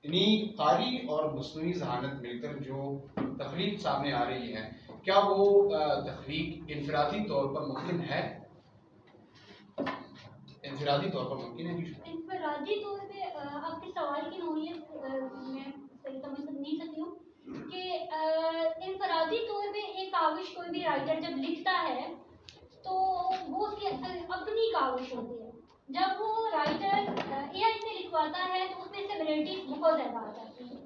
یعنی قاری اور مصنوعی ذہانت مل کر جو تخلیق سامنے آ رہی ہے، کیا وہ تخلیق انفرادی طور پر ممکن ہے؟ انفرادی طور پر ممکن ہے؟ انفرادی طور پہ آپ کے سوال کی نوعیت میں صحیح سمجھ نہیں سکتی ہوں کہ انفرادی طور پہ ایک کاوش کوئی بھی رائٹر جب لکھتا ہے تو وہ اس کی اپنی کاوش ہوتی ہے. جب وہ رائٹر اے آئی سے لکھواتا ہے تو اس میں سملرٹیز بہت زیادہ آ جاتی ہیں.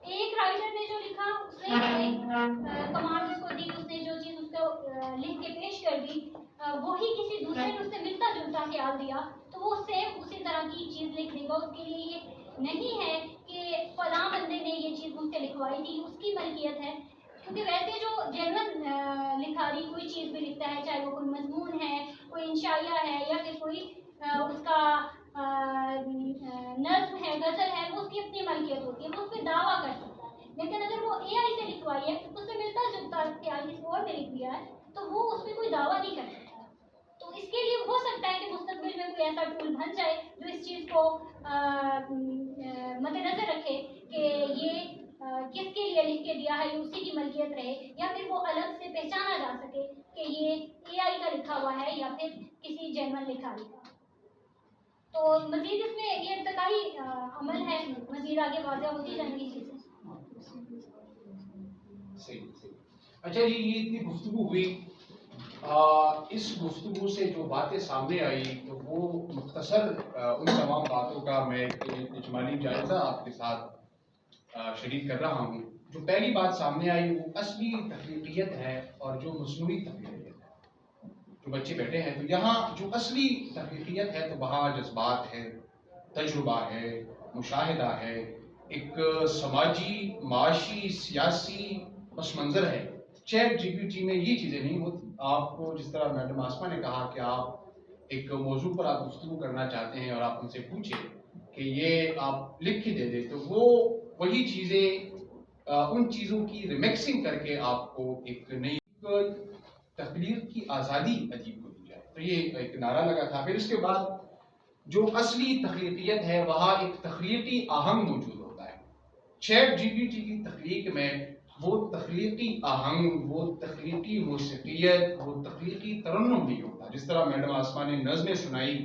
ایک رائٹر نے جو لکھا اس نے ایک کمانڈ اس کو دی, اس نے جو چیز اس کو لکھ کے پیش کر دی, وہی کسی دوسرے نے اس سے ملتا جلتا خیال دیا تو وہ سیم اسی طرح کی چیز لکھ دے گا. اس کے لیے یہ نہیں ہے کہ فلاں بندے نے یہ چیز مجھ سے لکھوائی تھی, اس کی ملکیت ہے. کیونکہ ویسے جو جنرل لکھاری کوئی چیز بھی لکھتا ہے, چاہے وہ کوئی مضمون ہے, کوئی انشائیہ ہے, یا پھر کوئی اس کا نظم ہے, غزل ہے, وہ اس کی اپنی ملکیت ہوتی ہے, وہ اس پہ دعویٰ کر سکتا ہے. لیکن اگر وہ اے آئی سے لکھوائی ہے, اس سے ملتا جلتا خیال کسی اور نے لکھ دیا ہے, تو وہ اس پہ کوئی دعویٰ نہیں کر سکتا. تو اس کے لیے ہو سکتا ہے کہ مستقبل میں کوئی ایسا ٹول بن جائے جو اس چیز کو مد نظر رکھے کہ یہ کس کے لیے لکھ کے دیا ہے, یہ اسی کی ملکیت رہے, یا پھر وہ الگ سے پہچانا جا سکے کہ یہ اے آئی کا لکھا ہوا ہے یا پھر کسی جرمن لکھاری کا. تو مزید اس میں یہ ارتقائی عمل ہے, مزید آگے واضح ہوتی جائیں گی چیزیں. صحیح. اچھا جی, یہ اتنی گفتگو ہوئی, اس گفتگو سے جو باتیں سامنے آئی تو وہ مختصر ان تمام باتوں کا میں ایک اجمالی جائزہ آپ کے ساتھ شریک کر رہا ہوں. جو پہلی بات سامنے آئی وہ اصلی تخلیقیت ہے اور جو مصنوعی تخلیقیت ہے. جو بچے بیٹھے ہیں تو یہاں جو اصلی تخلیقیت ہے تو وہاں جذبات ہے, تجربہ ہے, مشاہدہ ہے, ایک سماجی, معاشی, سیاسی پس منظر ہے. چیٹ جی پی ٹی میں یہ چیزیں نہیں ہوتی. آپ کو جس طرح میڈم آسما نے کہا کہ آپ ایک موضوع پر آپ گفتگو کرنا چاہتے ہیں اور آپ ان سے پوچھیں کہ یہ آپ لکھ کے دے دیں, تو وہ وہی چیزیں ان چیزوں کی ریمیکسنگ کر کے آپ کو ایک نئی تخلیق کی آزادی ادیب کو دی جائے. تو یہ ایک نعرہ لگا تھا. پھر اس کے بعد جو اصلی تخلیقیت ہے وہاں ایک تخلیقی آہنگ موجود ہوتا ہے. چیٹ جی پی ٹی کی تخلیق میں وہ تخلیقی آہنگ, وہ تخلیقی موسیقیت, وہ تخلیقی ترنم نہیں ہوتا. جس طرح میڈم آسما نے نظمیں سنائی,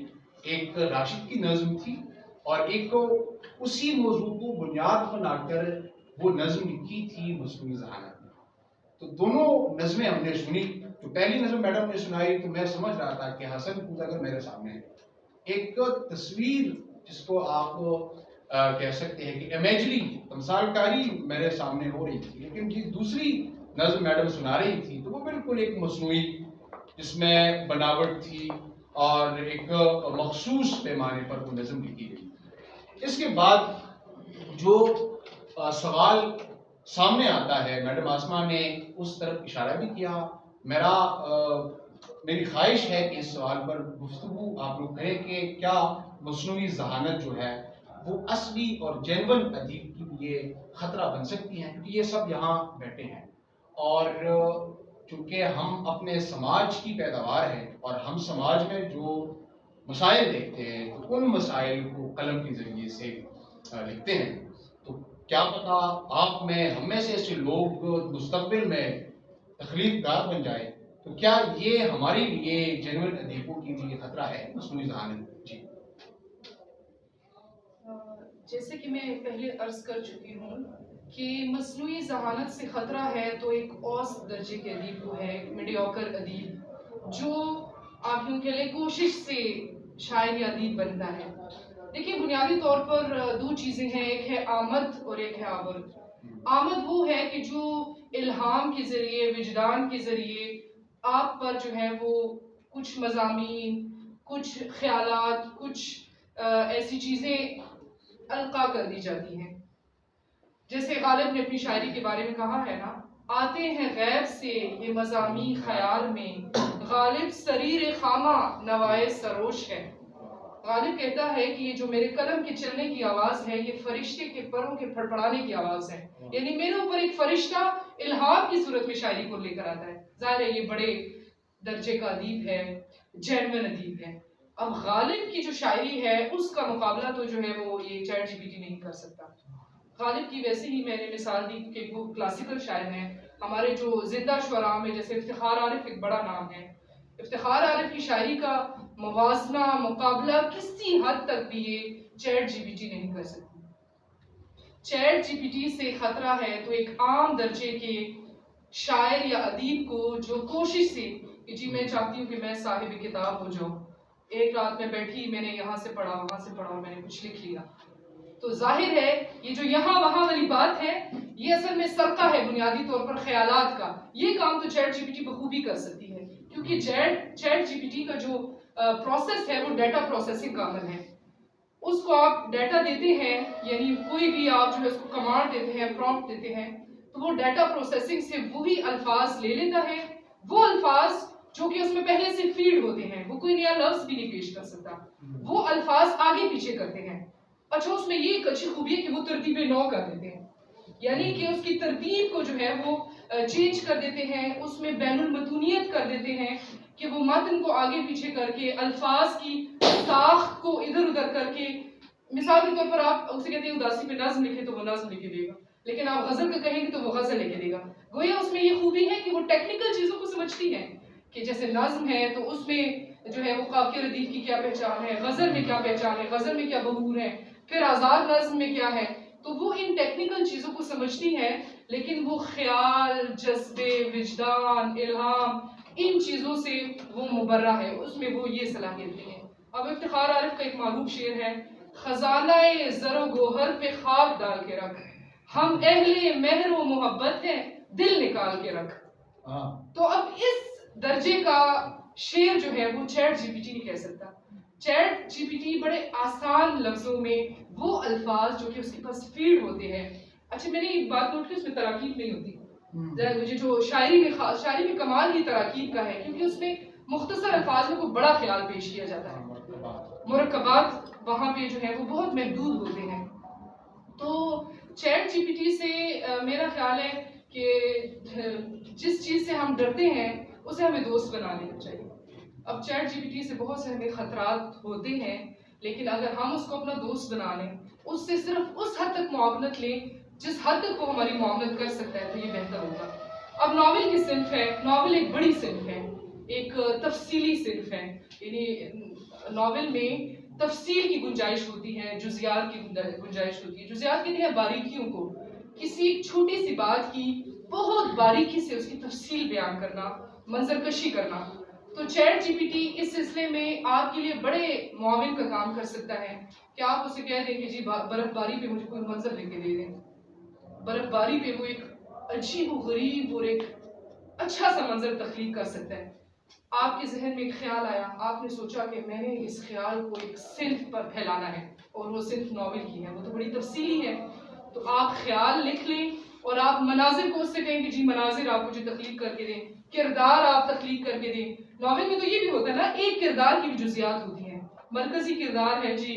ایک راشد کی نظم تھی اور ایک اسی موضوع کو بنیاد بنا کر وہ نظم لکھی تھی مصنوعی ذہانت نے. تو دونوں نظمیں ہم نے سنی. جو پہلی نظم میڈم نے سنائی تو میں سمجھ رہا تھا کہ حسن پوزاگر میرے سامنے ہے, ایک تصویر جس کو آپ کہہ سکتے ہیں کہ امیجری, تمثال کاری میرے سامنے ہو رہی تھی. لیکن جو دوسری نظم میڈم سنا رہی تھی تو وہ بالکل ایک مصنوعی, جس میں بناوٹ تھی اور ایک مخصوص پیمانے پر وہ نظم لکھی گئی. اس کے بعد جو سوال سامنے آتا ہے, میڈم آسما نے اس طرف اشارہ بھی کیا. میری خواہش ہے کہ اس سوال پر گفتگو آپ لوگ کریں کہ کیا مصنوعی ذہانت جو ہے وہ اصلی اور جینون ادیب کے لیے خطرہ بن سکتی ہیں, کیونکہ یہ سب یہاں بیٹھے ہیں اور چونکہ ہم اپنے سماج کی پیداوار ہیں اور ہم سماج میں جو مسائل دیکھتے ہیں تو ان مسائل کو قلم کے ذریعے سے لکھتے ہیں. تو کیا پتا آپ میں, ہم میں سے ایسے لوگ مستقبل میں تخلیق کار بن جائے, تو کیا یہ ہمارے لیے جینون ادیبوں کے لیے خطرہ ہے مصنوعی ذہانت؟ جی. جیسے کہ میں پہلے عرض کر چکی ہوں کہ مصنوعی ذہانت سے خطرہ ہے تو ایک اوسط درجے کے ادیب کو ہے, ایک میڈیوکر ادیب جو آپ یوں کہہ لیں کوشش سے شاعر یا ادیب بنتا ہے. دیکھیے بنیادی طور پر دو چیزیں ہیں, ایک ہے آمد اور ایک ہے آورد. آمد وہ ہے کہ جو الہام کے ذریعے, وجدان کے ذریعے آپ پر جو ہے وہ کچھ مضامین, کچھ خیالات, کچھ ایسی چیزیں القا کر دی جاتی ہیں. جیسے غالب نے اپنی شاعری کے بارے میں کہا ہے نا, آتے ہیں غیب سے یہ مضامین خیال میں, غالب سریر خامہ نوائے سروش ہے. غالب کہتا ہے کہ یہ جو میرے قلم کے چلنے کی آواز ہے یہ فرشتے کے پروں کے پھڑپڑانے کی آواز ہے. یعنی میرے اوپر ایک فرشتہ الہام کی صورت میں شاعری کو لے کر آتا ہے. ظاہر ہے یہ بڑے درجے کا ادیب ہے, جینون ادیب ہے. اب غالب کی جو شاعری ہے اس کا مقابلہ تو جو ہے وہ یہ چیٹ جی پی ٹی نہیں کر سکتا. غالب کی ویسے ہی میں نے مثال دی کہ وہ کلاسیکل شاعر ہیں. ہمارے جو زندہ شعراء میں جیسے افتخار عارف ایک بڑا نام ہے, افتخار عارف کی شاعری کا موازنہ مقابلہ کسی حد تک بھی یہ چیٹ جی پی ٹی نہیں کر سکتی. چیٹ جی پی ٹی سے خطرہ ہے تو ایک عام درجے کے شاعر یا ادیب کو جو کوشش سے کہ جی میں چاہتی ہوں کہ میں صاحب کتاب ہو جاؤں, ایک رات میں بیٹھی, میں نے یہاں سے پڑھا وہاں سے پڑھا, میں نے کچھ لکھ لیا, تو ظاہر ہے یہ جو یہاں وہاں والی بات ہے یہ اصل میں سرقہ ہے بنیادی طور پر خیالات کا. یہ کام تو چیٹ جی پی ٹی بخوبی کر سکتی ہے کیونکہ چیٹ جی پی ٹی کا جو پروسیس ہے وہ ڈیٹا پروسیسنگ کا عمل ہے. اس کو آپ ڈیٹا دیتے ہیں, یعنی کوئی بھی آپ جو ہے اس کو کمانڈ دیتے ہیں, پرومپٹ دیتے ہیں, تو وہ ڈیٹا پروسیسنگ سے وہی الفاظ لے لیتا ہے, وہ الفاظ جو کہ اس میں پہلے سے فیڈ ہوتے ہیں, وہ کوئی نیا لفظ بھی نہیں پیش کر سکتا, وہ الفاظ آگے پیچھے کرتے ہیں. اچھا اس میں یہ ایک اچھی خوبی ہے کہ وہ ترتیب نو کر دیتے ہیں, یعنی کہ اس کی ترتیب کو جو ہے وہ چینج کر دیتے ہیں, اس میں بین المتونیت کر دیتے ہیں کہ وہ متن کو آگے پیچھے کر کے الفاظ کی ساخت کو ادھر ادھر کر کے, مثال کے طور پر آپ اسے کہتے ہیں اداسی پہ نظم لکھے تو وہ نظم لکھ دے گا, لیکن آپ غزل کا کہیں گے تو وہ غزل لکھ دے گا. گویا اس میں یہ خوبی ہے کہ وہ ٹیکنیکل چیزوں کو سمجھتی ہے کہ جیسے نظم ہے تو اس میں جو ہے وہ قافیہ ردیف کی کیا پہچان ہے, غزل میں کیا پہچان ہے, غزل میں کیا بہور ہے, پھر آزاد نظم میں کیا ہے. تو وہ ان ٹیکنیکل چیزوں کو سمجھتی ہے, لیکن وہ خیال, جذبے, وجدان, الہام, ان چیزوں سے وہ مبرہ ہے, اس میں وہ یہ صلاحیت نہیں ہے. اب افتخار عارف کا ایک معروف شعر ہے, خزانہ زر و گوہر پہ خاک ڈال کے رکھ, ہم اہل مہر و محبت ہیں دل نکال کے رکھ. تو اب اس درجے کا شعر جو ہے وہ چیٹ جی پی ٹی نہیں کہہ سکتا. چیٹ جی پی ٹی بڑے آسان لفظوں میں وہ الفاظ جو کہ اس کے پاس فیڈ ہوتے ہیں. اچھا میں نے ایک بات نوٹ کی, اس میں تراکیب نہیں ہوتی. مجھے جو شاعری میں کمال ہی تراکیب کا ہے, کیونکہ اس میں مختصر الفاظ میں کوئی بڑا خیال پیش کیا جاتا ہے. مرکبات وہاں پہ جو ہے وہ بہت محدود ہوتے ہیں. تو چیٹ جی پی ٹی سے میرا خیال ہے کہ جس چیز سے ہم ڈرتے ہیں اسے ہمیں دوست بنا لینا چاہیے. اب چیٹ جی پی ٹی سے بہت سے ہمیں خطرات ہوتے ہیں, لیکن اگر ہم اس کو اپنا دوست بنا لیں, اس سے صرف اس حد تک معاونت لیں جس حد تک وہ ہماری معاونت کر سکتا ہے, تو یہ بہتر ہوگا. اب ناول کی صنف ہے, ناول ایک بڑی صنف ہے, ایک تفصیلی صنف ہے, یعنی ناول میں تفصیل کی گنجائش ہوتی ہے, جزیات کی گنجائش ہوتی ہے. جزیات کہتے ہیں باریکیوں کو, کسی ایک چھوٹی سی بات کی بہت باریکی سے اس کی تفصیل بیان کرنا, منظر کشی کرنا. تو چیٹ جی پی ٹی اس سلسلے میں آپ کے لیے بڑے معاون کا کام کر سکتا ہے کہ آپ اسے کہہ دیں کہ جی برف باری پہ مجھے کوئی منظر لے کے دے دیں. برف باری پہ وہ ایک عجیب و غریب اور ایک اچھا سا منظر تخلیق کر سکتا ہے. آپ کے ذہن میں ایک خیال آیا, آپ نے سوچا کہ میں نے اس خیال کو ایک صنف پر پھیلانا ہے, اور وہ صنف ناول کی ہے, وہ تو بڑی تفصیلی ہے. تو آپ خیال لکھ لیں اور آپ مناظر کو اس سے کہیں کہ جی مناظر آپ مجھے تخلیق کر کے دیں, کردار آپ تخلیق کر کے دیں. ناول میں تو یہ بھی ہوتا ہے نا, ایک کردار کی بھی جزیات ہوتی ہیں. مرکزی کردار ہے جی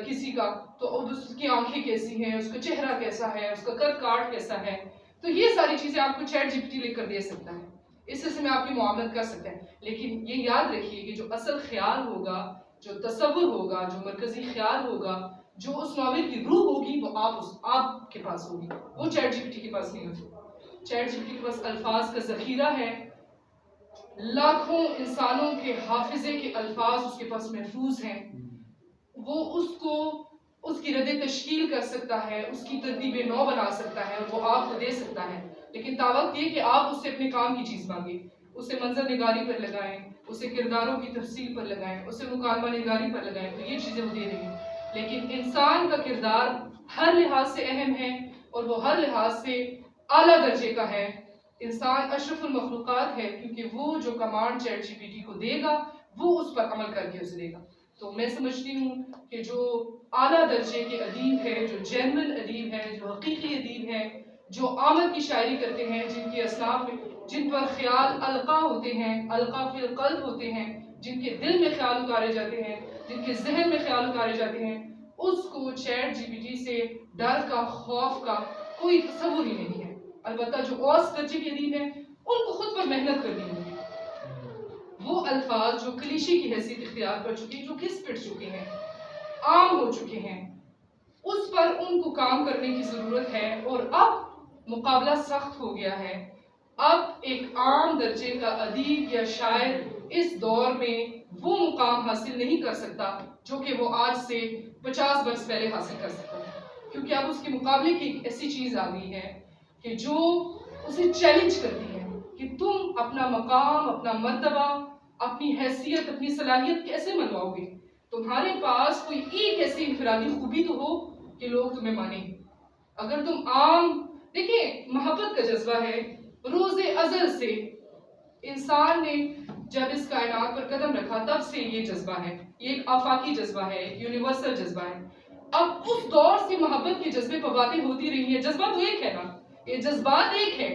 کسی کا, تو اس کی آنکھیں کیسی ہیں, اس کا چہرہ کیسا ہے, اس کا قد کاٹ کیسا ہے. تو یہ ساری چیزیں آپ کو چیٹ جی پی ٹی لکھ کر دے سکتا ہے, اس سلسلے میں آپ کی معاملت کر سکتے ہیں. لیکن یہ یاد رکھیے کہ جو اصل خیال ہوگا, جو تصور ہوگا, جو مرکزی خیال ہوگا, جو اس ناول کی روح ہوگی, وہ آپ کے پاس ہوگی, وہ چیٹ جی پی ٹی کے پاس نہیں ہوتی. چیٹ جی پی ٹی کے پاس الفاظ کا ذخیرہ ہے, لاکھوں انسانوں کے حافظے کے الفاظ اس کے پاس محفوظ ہیں. وہ اس کی رد تشکیل کر سکتا ہے, اس کی ترتیب نو بنا سکتا ہے, اور وہ آپ کو دے سکتا ہے. لیکن تاوقت یہ کہ آپ اس سے اپنے کام کی چیز مانگیں, اسے منظر نگاری پر لگائیں, اسے کرداروں کی تفصیل پر لگائیں, اسے مکالمہ نگاری پر لگائیں, تو یہ چیزیں وہ دے رہی ہیں. لیکن انسان کا کردار ہر لحاظ سے اہم ہے, اور وہ ہر لحاظ سے اعلیٰ درجے کا ہے. انسان اشرف المخلوقات ہے, کیونکہ وہ جو command ChatGPT کو دے گا وہ اس پر عمل کر کے اسے دے گا. تو میں سمجھتی ہوں کہ جو اعلیٰ درجے کے ادیب ہے, جو جینون ادیب ہے, جو حقیقی ادیب ہے, جو آمد کی شاعری کرتے ہیں, جن کی اصناف میں جن پر خیال القا ہوتے ہیں, القا فی القلب ہوتے ہیں, جن کے دل میں خیال اتارے جاتے ہیں, جن کے ذہن میں خیال اتارے جاتے ہیں, اس کو چیٹ جی پی ٹی سے ڈر کا, خوف کا کوئی تصور ہی نہیں ہے. البتہ جو اوسط درجے کے ادیب ہیں ان کو خود پر محنت کرنی ہوگی. وہ الفاظ جو کلیشے کی حیثیت اختیار کر چکے ہیں, جو گھس پٹ چکے ہیں, عام ہو چکے ہیں, اس پر ان کو کام کرنے کی ضرورت ہے. اور اب مقابلہ سخت ہو گیا ہے. اب ایک عام درجے کا ادیب یا شاعر اس دور میں وہ مقام حاصل نہیں کر سکتا جو کہ وہ آج سے 50 برس پہلے حاصل کر سکتا ہے، کیونکہ اب اس کے مقابلے کی ایک ایسی چیز آ گئی ہے کہ جو اسے چیلنج کرتی ہے کہ تم اپنا مقام، اپنا مرتبہ، اپنی حیثیت، اپنی صلاحیت کیسے منواؤ گے؟ تمہارے پاس کوئی ایک ایسی انفرادی خوبی تو ہو کہ لوگ تمہیں مانیں۔ اگر تم عام، دیکھیں محبت کا جذبہ ہے روز ازل سے، انسان نے جب اس کائنات پر قدم رکھا تب سے یہ جذبہ ہے، یہ ایک آفاقی جذبہ ہے، ایک یونیورسل جذبہ ہے۔ اب اس دور سے محبت کے جذبے پر باتیں ہوتی رہی ہیں، جذبہ تو ایک ہے نا، یہ جذبات ایک ہے،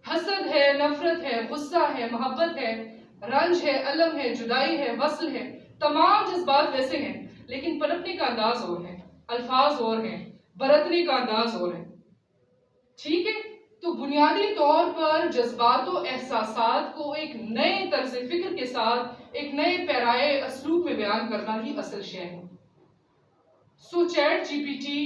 حسد ہے، نفرت ہے، غصہ ہے، محبت ہے، رنج ہے، الم ہے، جدائی ہے، وصل ہے، تمام جذبات ویسے ہیں، لیکن پلٹنے کا انداز اور ہے، الفاظ اور ہیں، برتنے کا انداز اور ہے، ٹھیک ہے؟ تو بنیادی طور پر جذبات و احساسات کو ایک نئے طرز فکر کے ساتھ ایک نئے پیرائے اسلوب میں بیان کرنا ہی اصل شے ہے۔ سو چیٹ جی پی ٹی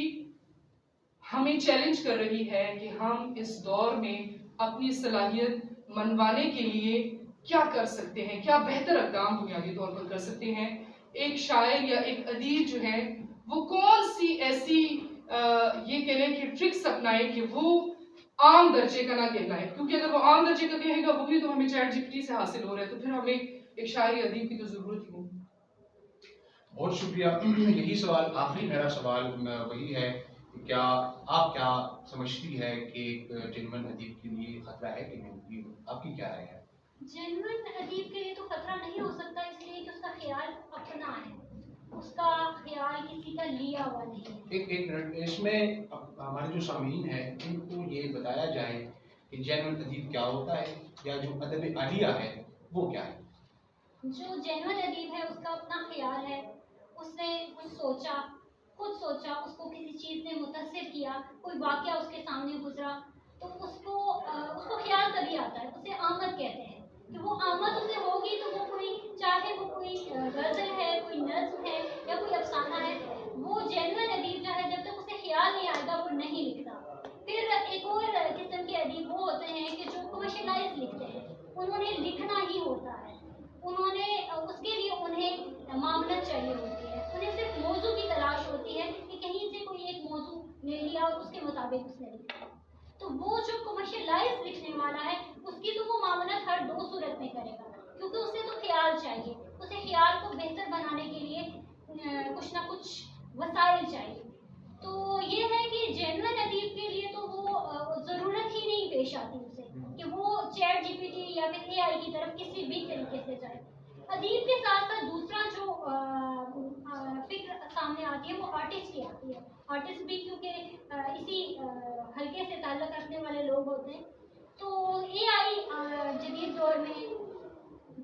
ہمیں چیلنج کر رہی ہے کہ ہم اس دور میں اپنی صلاحیت منوانے کے لیے کیا کر سکتے ہیں، کیا بہتر اقدام بنیادی طور پر کر سکتے ہیں۔ ایک شاعر یا ایک ادیب جو ہے وہ کون سی ایسی یہ کہہ لیں کہ ٹرکس اپنائے کہ وہ عام درجے کا نہ کہنا ہے، کیونکہ اگر وہ عام درجے کا کہے گا وہ بھی تو ہمیں چیٹ جی پی ٹی سے حاصل ہو رہا ہے، تو پھر ہمیں ایک شاعری ادیب کی تو ضرورت ہی نہیں۔ بہت شکریہ۔ یہی سوال، آخری میرا سوال وہی ہے کہ کیا آپ کیا سمجھتی ہے کہ ایک جنون ادیب کے لیے خطرہ ہے کہ نہیں؟ آپ کی کیا رائے ہے؟ جنون ادیب کے لیے تو خطرہ نہیں ہو سکتا، اس لیے کہ اس کا خیال اپنا ہے، اس کا خیال کسی کا لیا ہوا نہیں ہے۔ ایک منٹ، اس میں ہمارے جو سامعین ہیں ان کو یہ بتایا جائے کہ جنون ادیب کیا ہوتا ہے، یا جو ادب عالیہ ہے وہ کیا ہے؟ جو جنون ادیب ہے اس کا اپنا خیال ہے، اس نے کچھ سوچا، خود سوچا، اس کو کسی چیز نے متاثر کیا، کوئی واقعہ اس کے سامنے گزرا، تو اس کو خیال تبھی آتا ہے، اسے آمد کہتے ہیں کہ وہ آمد اسے ہوگی تو وہ کوئی، چاہے وہ کوئی غزل ہے، کوئی نظم ہے یا کوئی افسانہ ہے، وہ جنون ادیب جو ہے جب تک اسے خیال نہیں آئے گا وہ نہیں لکھتا۔ پھر ایک اور قسم کے ادیب وہ ہوتے ہیں کہ جو کمرشلائز لکھتے ہیں، انہوں نے لکھنا ہی ہوتا ہے، انہوں نے اس کے لیے انہیں معاملت چاہیے ہوتی ہے، انہیں صرف موضوع کی تلاش ہوتی ہے کہ کہیں سے کوئی ایک موضوع لے لیا اور اس کے مطابق اس نے لکھا۔ تو وہ جو کمرشلائز لکھنے والا ہے اس کی تو وہ معاملت ہر دو صورت میں کرے گا، کیونکہ اسے تو خیال چاہیے، اسے خیال کو بہتر بنانے کے لیے کچھ نہ کچھ وسائل چاہیے۔ تو یہ ہے کہ جنون ادیب کے لیے تو وہ ضرورت ہی نہیں پیش آتی اسے کہ وہ چیٹ جی پی ٹی یا پھر اے آئی کی طرف کسی بھی طریقے سے جائے۔ ادیب کے ساتھ ساتھ دوسرا جو فکر سامنے آتی ہے وہ آرٹسٹ کی آتی ہے۔ آرٹسٹ بھی کیونکہ اسی حلقے سے تعلق رکھنے والے لوگ ہوتے ہیں، تو اے آئی جدید دور میں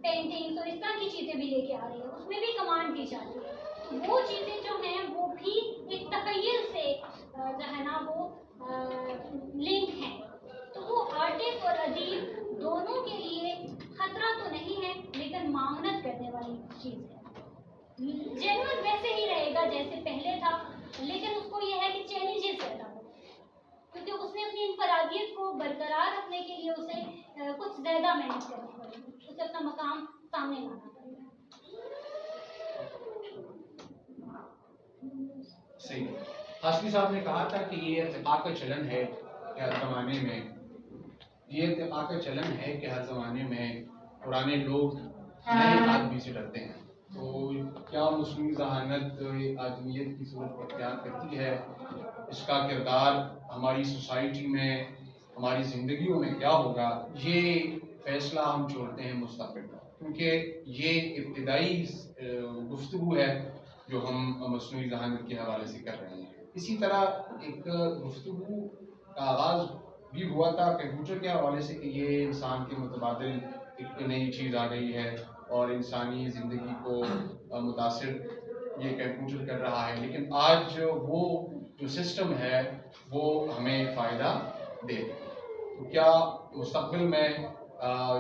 پینٹنگ اور اس طرح کی چیزیں بھی لے کے آ رہی ہے، اس میں بھی کمانڈ دی جاتی ہے، تو وہ چیزیں جو ہیں وہ بھی ایک تخیل سے جو ہے نا وہ لنک ہیں، تو وہ آرٹسٹ اور ادیب دونوں کے لیے خطرہ تو نہیں ہے لیکن معاونت کرنے والی چیز ہے۔ جنون ویسے ہی رہے گا جیسے پہلے تھا، لیکن اس کو یہ ہے کہ چیلنجز زیادہ ہو، کیونکہ اس نے اپنی انفرادیت کو برقرار رکھنے کے لیے اسے کچھ زیادہ محنت کرنی پڑے گی، اسے اپنا مقام سامنے لانا پڑے گا۔ صحیح۔ ہاشمی صاحب نے کہا تھا کہ یہ ارتقاء کا چلن ہے کہ ہر زمانے میں، یہ ارتقاء کا چلن ہے کہ ہر زمانے میں پرانے لوگ نئے آدمی سے ڈرتے ہیں، تو کیا مصنوعی ذہانت آدمیت کی صورت اختیار کرتی ہے؟ اس کا کردار ہماری سوسائٹی میں، ہماری زندگیوں میں کیا ہوگا، یہ فیصلہ ہم چھوڑتے ہیں مستقبل کا، کیونکہ یہ ابتدائی گفتگو ہے جو ہم مصنوعی ذہانت کے حوالے سے کر رہے ہیں۔ اسی طرح ایک گفتگو کا آغاز بھی ہوا تھا کمپیوٹر کے حوالے سے کہ یہ انسان کے متبادل ایک نئی چیز آ گئی ہے اور انسانی زندگی کو متاثر یہ کمپیوٹر کر رہا ہے، لیکن آج وہ جو سسٹم ہے وہ ہمیں فائدہ دے۔ تو کیا مستقبل میں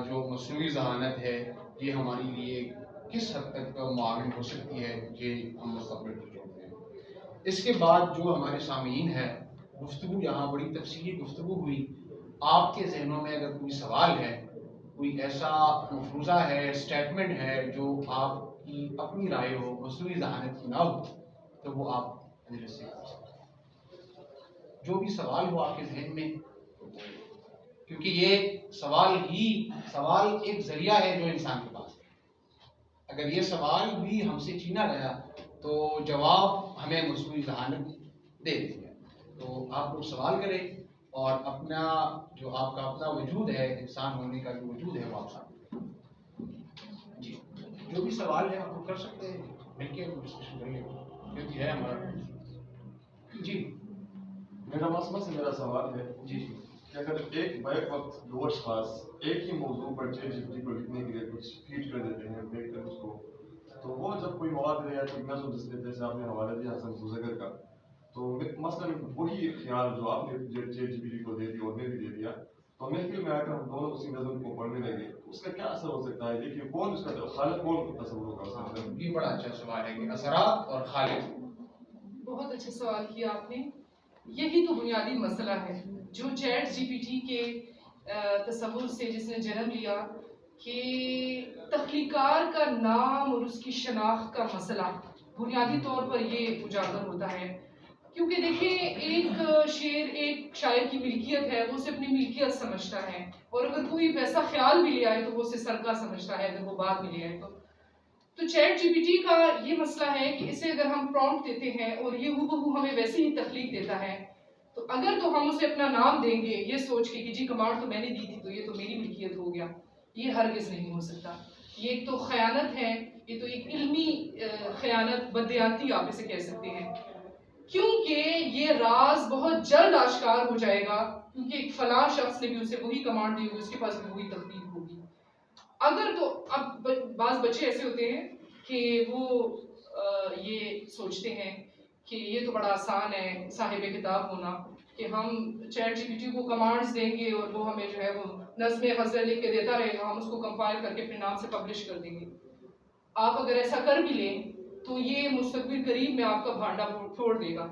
جو مصنوعی ذہانت ہے یہ ہمارے لیے کس حد تک معاون ہو سکتی ہے، یہ ہم مستقبل کو جوڑتے ہیں۔ اس کے بعد جو ہمارے سامعین ہے، گفتگو یہاں بڑی تفصیلی گفتگو ہوئی، آپ کے ذہنوں میں اگر کوئی سوال ہے، کوئی ایسا مفروضہ ہے، اسٹیٹمنٹ ہے جو آپ کی اپنی رائے ہو، مصنوعی ذہانت کی نہ ہو، تو وہ آپ مجلس سے کر سکتے ہیں۔ جو بھی سوال ہو آپ کے ذہن میں، کیونکہ یہ سوال ایک ذریعہ ہے جو انسان کے پاس ہے۔ اگر یہ سوال بھی ہم سے چھینا گیا تو جواب ہمیں مصنوعی ذہانت دے دیں گے۔ تو آپ لوگ سوال کریں اور اپنا جو آپ کا اپنا وجود ہے، انسان ہونے کا جو وجود ہے، وہ آپ سامنے کریں۔ جی، جو بھی سوال ہے آپ لوگ کر سکتے ہیں، مل کے ڈسکشن کر لیں، کیونکہ ہے ہمارا۔ جی میرا مسئلہ سے میرا سوال ہے جی جی کہ اگر ایک بیک وقت دو اشخاص ایک ہی موضوع پر چیٹ جی پی ٹی کو لکھنے کے لیے کچھ فیڈ کر دیتے ہیں دیکھ کر اس کو، تو وہ جب کوئی مواد یا کوئی نظم جیسے آپ نے حوالہ دیا حسن بوزگر کا، تو مثلاً وہی خیال جو آپ نے چیٹ جی پی ٹی کو دے دیا اور میں بھی دے دیا، تو محفل میں آ کر ہم دونوں اسی نظم کو پڑھنے لگے، اس کا کیا اثر ہو سکتا ہے؟ دیکھیے کون اس کا خالق کون تصور ہوگا؟ یہ بڑا اچھا سوال ہے کہ اثرات اور خالق۔ بہت اچھا سوال کیا آپ نے۔ یہی تو بنیادی مسئلہ ہے جو چیٹ جی پی ٹی کے تصور سے جس نے جنم لیا، کہ تخلیقار کا نام اور اس کی شناخت کا مسئلہ بنیادی طور پر یہ اجاگر ہوتا ہے۔ کیونکہ دیکھیں، ایک شاعر کی ملکیت ہے، وہ اسے اپنی ملکیت سمجھتا ہے، اور اگر کوئی ویسا خیال بھی لے آئے تو وہ اسے سرقہ سمجھتا ہے اگر وہ بعد میں لے آئے تو چیٹ جی پی ٹی کا یہ مسئلہ ہے کہ اسے اگر ہم پرومپٹ دیتے ہیں اور یہ ہو ہمیں ویسے ہی تخلیق دیتا ہے، تو اگر تو ہم اسے اپنا نام دیں گے یہ سوچ کے کہ جی کمانڈ تو میں نے دی تھی تو یہ تو میری ملکیت ہو گیا، یہ ہرگز نہیں ہو سکتا۔ یہ ایک تو خیانت ہے، یہ تو ایک علمی خیانت، بددیانتی آپ اسے کہہ سکتے ہیں، کیونکہ یہ راز بہت جلد آشکار ہو جائے گا، کیونکہ ایک فلاں شخص نے بھی اسے وہی کمانڈ دی ہوگی، اس کے پاس بھی وہی تخلیق ہوگی۔ اگر تو اب بعض بچے ایسے ہوتے ہیں کہ وہ یہ سوچتے ہیں کہ یہ تو بڑا آسان ہے صاحب کتاب ہونا، کہ ہم چیٹ جی پی ٹی کو کمانڈز دیں گے اور وہ ہمیں جو ہے وہ نظم غزل لکھ کے دیتا رہے گا، ہم اس کو کمپائل کر کے اپنے نام سے پبلش کر دیں گے۔ آپ اگر ایسا کر بھی لیں تو یہ مستقبل قریب میں آپ کا بھانڈا پھوڑ دے گا،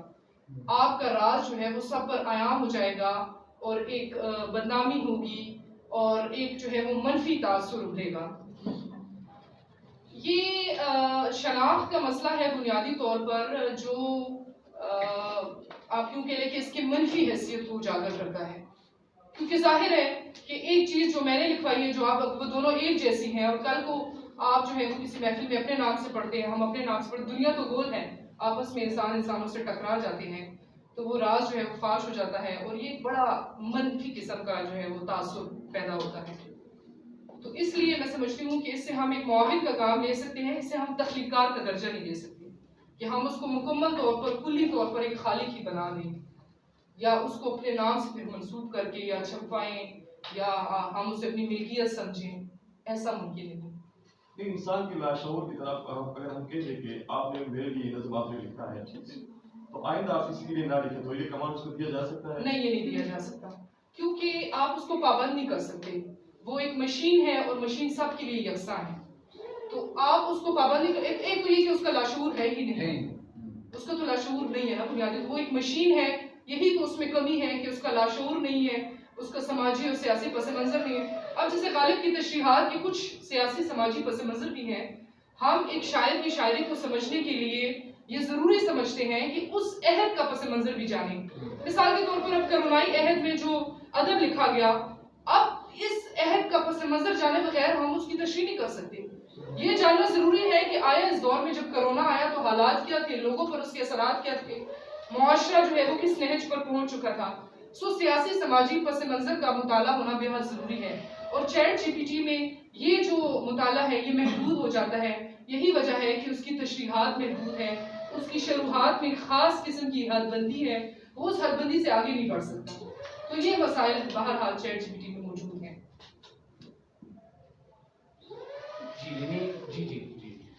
آپ کا راز جو ہے وہ سب پر عیاں ہو جائے گا، اور ایک بدنامی ہوگی اور ایک جو ہے وہ منفی تاثر ابھرے گا۔ یہ شناخت کا مسئلہ ہے بنیادی طور پر، جو آپ یوں کہہ لیں کہ اس کی منفی حیثیت کو اجاگر کرتا ہے، کیونکہ ظاہر ہے کہ ایک چیز جو میں نے لکھوائی ہے، جو آپ وہ دونوں ایک جیسی ہیں، اور کل کو آپ جو ہے وہ کسی محفل میں اپنے نام سے پڑھتے ہیں، ہم اپنے نام سے پڑھتے، دنیا تو گول ہے، آپس میں انسانوں سے ٹکرا جاتے ہیں، تو وہ راز جو ہے وہ فاش ہو جاتا ہے، اور یہ ایک بڑا منفی قسم کا جو ہے وہ تاثر پیدا ہوتا ہے۔ تو اس لیے میں سمجھتی ہوں کہ اس سے ہم ایک معاون کا کام لے سکتے ہیں، اس سے ہم تخلیقات کا درجہ نہیں دے سکتے کہ ہم اس کو مکمل طور پر کلی طور پر ایک خالق ہی بنا دیں، یا اس کو اپنے نام سے پھر منسوب کر کے یا چھپائیں، یا ہم اسے اپنی ملکیت سمجھیں، ایسا ممکن نہیں۔ انسان کے لاشعور کی طرف اگر ہم کہہ دیں کہ آپ نے میرے لیے نظم آپ نے لکھا ہے تو آئندہ آپ کسی کے لیے نہ لکھیں، تو یہ کمانڈ اس کو دیا جا سکتا ہے؟ نہیں، یہ نہیں دیا جا سکتا، کیونکہ آپ اس کو پابند نہیں کر سکتے، وہ ایک مشین ہے اور مشین سب کے لیے یکساں ہے، تو آپ اس کو پابند نہیں کر، ایک تو یہ کہ اس کا لاشعور ہے ہی نہیں، اس کا تو لاشعور نہیں ہے نا بنیادی، وہ ایک مشین ہے، یہی تو اس میں کمی ہے کہ اس کا لاشعور نہیں ہے، اس کا سماجی اور سیاسی پس منظر نہیں ہے۔ اب جیسے غالب کی تشریحات کے کچھ سیاسی سماجی پس منظر بھی ہیں، ہم ایک شاعر کی شاعری کو سمجھنے کے لیے یہ ضروری سمجھتے ہیں کہ اس عہد کا پس منظر بھی جانیں۔ مثال کے طور پر اب کرونائی عہد میں جو ادب لکھا گیا، اب اس عہد کا پس منظر جانے بغیر ہم اس کی تشریح نہیں کر سکتے۔ یہ جاننا ضروری ہے کہ آیا اس دور میں جب کرونا آیا تو حالات کیا تھے، لوگوں پر اس کے اثرات کیا تھے، معاشرہ جو ہے وہ کس نہج پر پہنچ چکا تھا۔ سیاسی سماجی پس منظر کا مطالعہ ہونا بے حد ضروری ہے، اور چیٹ جی پی ٹی میں یہ جو مطالعہ ہے یہ محدود ہو جاتا ہے، یہی وجہ ہے کہ اس کی تشریحات محدود ہے، اس کی شروحات میں خاص قسم کی حد بندی ہے، وہ اس حد بندی سے آگے نہیں بڑھ سکتا۔ تو یہ مسائل بہرحال چیٹ جی پی ٹی میں موجود ہیں۔ جی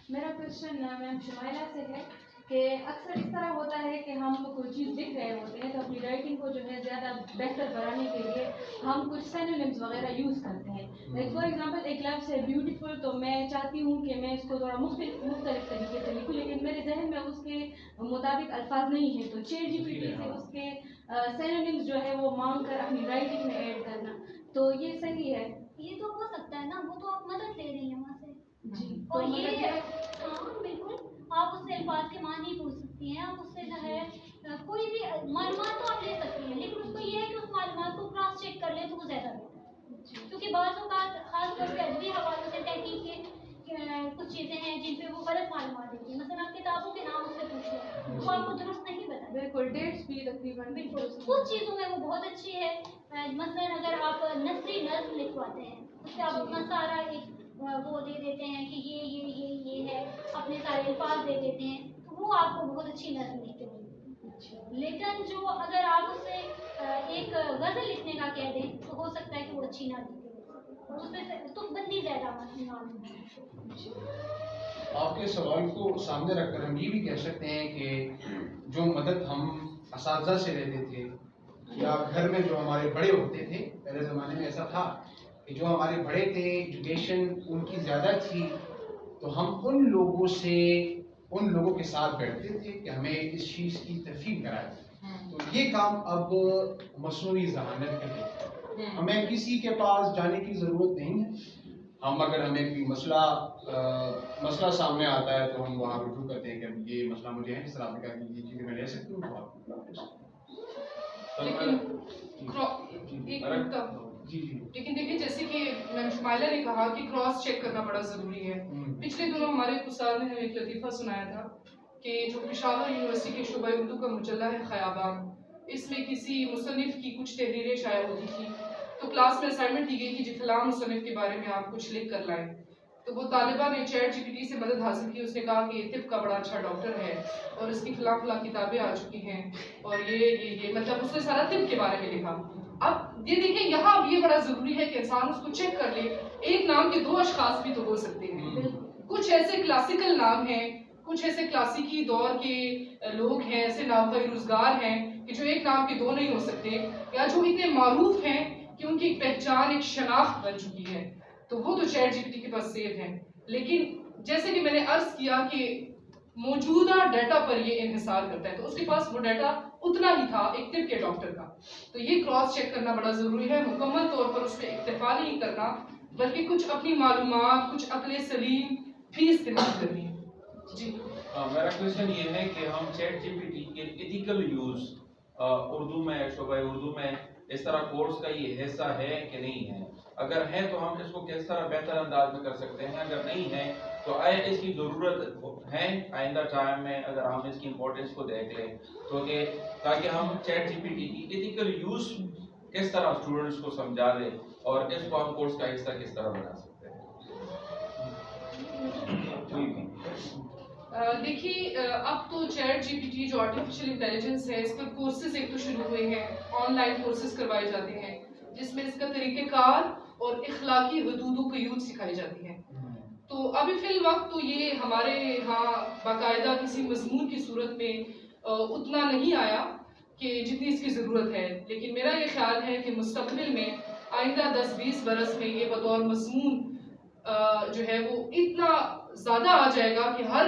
میرا کوشچن میم شمائلہ سے ہے کہ اکثر اس طرح ہوتا ہے کہ ہم کوئی چیز لکھ رہے ہوتے ہیں تو اپنی رائٹنگ کو جو ہے زیادہ بہتر بنانے کے لیے ہم کچھ سینونمز وغیرہ یوز کرتے ہیں۔ فار ایگزامپل ایک لفظ ہے بیوٹیفل، تو میں چاہتی ہوں کہ میں اس کو تھوڑا مختلف طریقے سے لکھوں، لیکن میرے ذہن میں اس کے مطابق الفاظ نہیں ہیں، تو چیٹ جی پی ٹی سے اس کے سینونمز جو ہے وہ مانگ کر اپنی رائٹنگ میں ایڈ کرنا، تو یہ صحیح ہے؟ یہ تو ہو سکتا ہے نا, وہ تو آپ مدد لے رہی ہیں وہاں سے. جی اور یہ ہاں بالکل, آپ اس سے الفاظ کے معنی پوچھ سکتی ہیں, آپ اس سے جو ہے کوئی بھی معلومات تو آپ لے سکتی ہیں, لیکن اس کو یہ ہے کہ اس معلومات کو کراس چیک کر لیں تو وہ زیادہ بہتر ہے. کیونکہ بعض اوقات خاص طور پہ ادبی حوالوں سے تحقیق کے کچھ چیزیں ہیں جن پہ وہ غلط معلومات دیتی ہیں. مثلا آپ کتابوں کے نام اس سے پوچھ لیں, وہ آپ کو درست نہیں بتا. بالکل ڈیٹس بھی تقریباً کچھ چیزوں میں وہ بہت اچھی ہے. مثلا اگر آپ نثری نظم لکھواتے ہیں, اس سے آپ اپنا سارا ایک وہ دے دیتے ہیں کہ یہ ہے, اپنے سارے الفاظ دے دیتے ہیں, تو وہ آپ کو بہت اچھی نظم لکھتے ہیں. لیکن جو اگر آپ اس سے ایک غزل لکھنے کا کہہ دیں تو ہو سکتا ہے کہ وہ اچھی نہ لکھے, اس میں تو بندی زیادہ معلوم ہے. آپ کے سوال کو سامنے رکھ کر ہم یہ بھی کہہ سکتے ہیں کہ جو مدد ہم اساتذہ سے لیتے تھے یا گھر میں جو ہمارے بڑے ہوتے تھے, پہلے زمانے میں ایسا تھا کہ جو ہمارے بڑے تھے ایجوکیشن ان کی زیادہ تھی, تو ہم ان لوگوں کے ساتھ بیٹھتے تھے کہ ہمیں اس چیز کی تفہیم کرائے. تو یہ کام اب مصنوعی ذہانت کر ہے, ہمیں کسی کے پاس جانے کی ضرورت نہیں ہے. ہم اگر ہمیں کوئی مسئلہ سامنے آتا ہے تو ہم وہاں رجوع کرتے ہیں کہ یہ مسئلہ مجھے ہے, جس طرح آپ نے کہا کہ یہ چیزیں میں لے سکتی ہوں, تو لیکن دیکھیں جیسے کہ میم شمائلہ نے کہا کہ کراس چیک کرنا بڑا ضروری ہے. پچھلے دنوں ہمارے استاد نے ہمیں ایک لطیفہ سنایا تھا کہ جو پشاور یونیورسٹی کے شعبہ اردو کا مجلہ ہے خیابان, اس میں کسی مصنف کی کچھ تحریریں شائع ہوتی تھی, تو کلاس میں اسائنمنٹ دی گئی کہ جی فلاں مصنف کے بارے میں آپ کچھ لکھ کر لائیں. تو وہ طالبہ نے چیٹ جی پی ٹی سے مدد حاصل کی. اس نے کہا کہ یہ طب کا بڑا اچھا ڈاکٹر ہے اور اس کی فلاں کتابیں آ چکی ہیں, اور یہ مطلب اس نے سارا طب کے بارے میں لکھا. اب یہ دیکھیں یہاں اب یہ بڑا ضروری ہے کہ انسان اس کو چیک کر لے. ایک نام کے دو اشخاص بھی تو ہو سکتے ہیں. کچھ ایسے کلاسیکل نام ہیں, کچھ ایسے کلاسیکی دور کے لوگ ہیں, ایسے نامور روزگار ہیں کہ جو ایک نام کے دو نہیں ہو سکتے, یا جو اتنے معروف ہیں کہ ان کی ایک پہچان, ایک شناخت بن چکی ہے, تو وہ تو چیٹ جی پی ٹی کے پاس سیو ہیں. لیکن جیسے کہ میں نے عرض کیا کہ موجودہ ڈیٹا پر یہ انحصار کرتا ہے, تو اس کے پاس وہ ڈیٹا اتنا ہی تھا ایک طب کے ڈاکٹر کا. تو یہ کراس چیک کرنا بڑا ضروری ہے, مکمل طور پر اس پہ اکتفا نہیں کرنا, بلکہ کچھ اپنی معلومات, کچھ عقل سلیم بھی استعمال کرنی ہے. جی میرا کوشچن یہ ہے کہ ہم چیٹ جی پی ٹی کے ایتھیکل یوز اردو میں, شعبہ اردو میں اس طرح کورس کا یہ حصہ ہے کہ نہیں ہے؟ اگر ہے تو ہم اس کو کس طرح بہتر انداز میں کر سکتے ہیں؟ اگر نہیں ہے تو آیا اس کی ضرورت ہے آئندہ ٹائم میں اگر ہم اس کی امپورٹنس کو دیکھ لیں تو کہ تاکہ ہم چیٹ جی پی ٹی کی ایتھیکل یوز کس طرح اسٹوڈنٹس کو سمجھا دیں اور اس کو ہم کورس کا حصہ کس طرح بنا سکتے ہیں؟ دیکھیے اب تو چیٹ جی پی ٹی جو آرٹیفیشل انٹیلیجنس ہے, اس پر کورسز ایک تو شروع ہوئے ہیں, آن لائن کورسز کروائے جاتے ہیں جس میں اس کا طریقہ کار اور اخلاقی حدود و قیود سکھائی جاتی ہیں. تو ابھی فی الوقت تو یہ ہمارے ہاں باقاعدہ کسی مضمون کی صورت میں اتنا نہیں آیا کہ جتنی اس کی ضرورت ہے, لیکن میرا یہ خیال ہے کہ مستقبل میں آئندہ 10-20 برس میں یہ بطور مضمون جو ہے وہ اتنا زیادہ آ جائے گا کہ ہر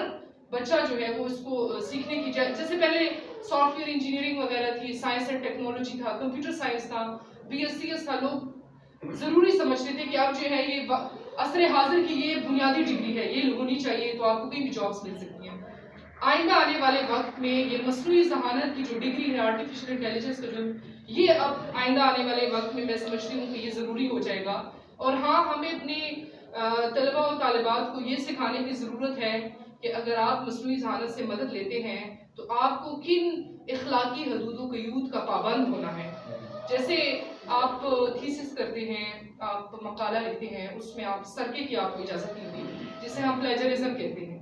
بچہ جو ہے وہ اس کو سیکھنے کی جیسے پہلے سافٹ ویئر انجینئرنگ وغیرہ تھی, سائنس اینڈ ٹیکنالوجی تھا, کمپیوٹر سائنس تھا, بی ایس سی ایس تھا, لوگ ضروری سمجھتے تھے کہ اب جو ہے یہ عصر حاضر کی یہ بنیادی ڈگری ہے, یہ ہونی چاہیے تو آپ کو کہیں بھی جابس مل سکتی ہیں. آئندہ آنے والے وقت میں یہ مصنوعی ذہانت کی جو ڈگری ہے, آرٹیفیشل انٹیلیجنس کا جو یہ اب آئندہ آنے والے وقت میں سمجھتی ہوں کہ یہ ضروری ہو جائے گا. اور ہاں ہمیں اپنے طلبہ و طالبات کو یہ سکھانے کی ضرورت ہے کہ اگر آپ مصنوعی ذہانت سے مدد لیتے ہیں تو آپ کو کن اخلاقی حدود و قیود کا پابند ہونا ہے. جیسے آپ تھیسس کرتے ہیں, آپ مقالہ لکھتے ہیں, اس میں آپ سرکے کی آپ کو اجازت نہیں ہوتی جسے ہم پلیجرزم کہتے ہیں.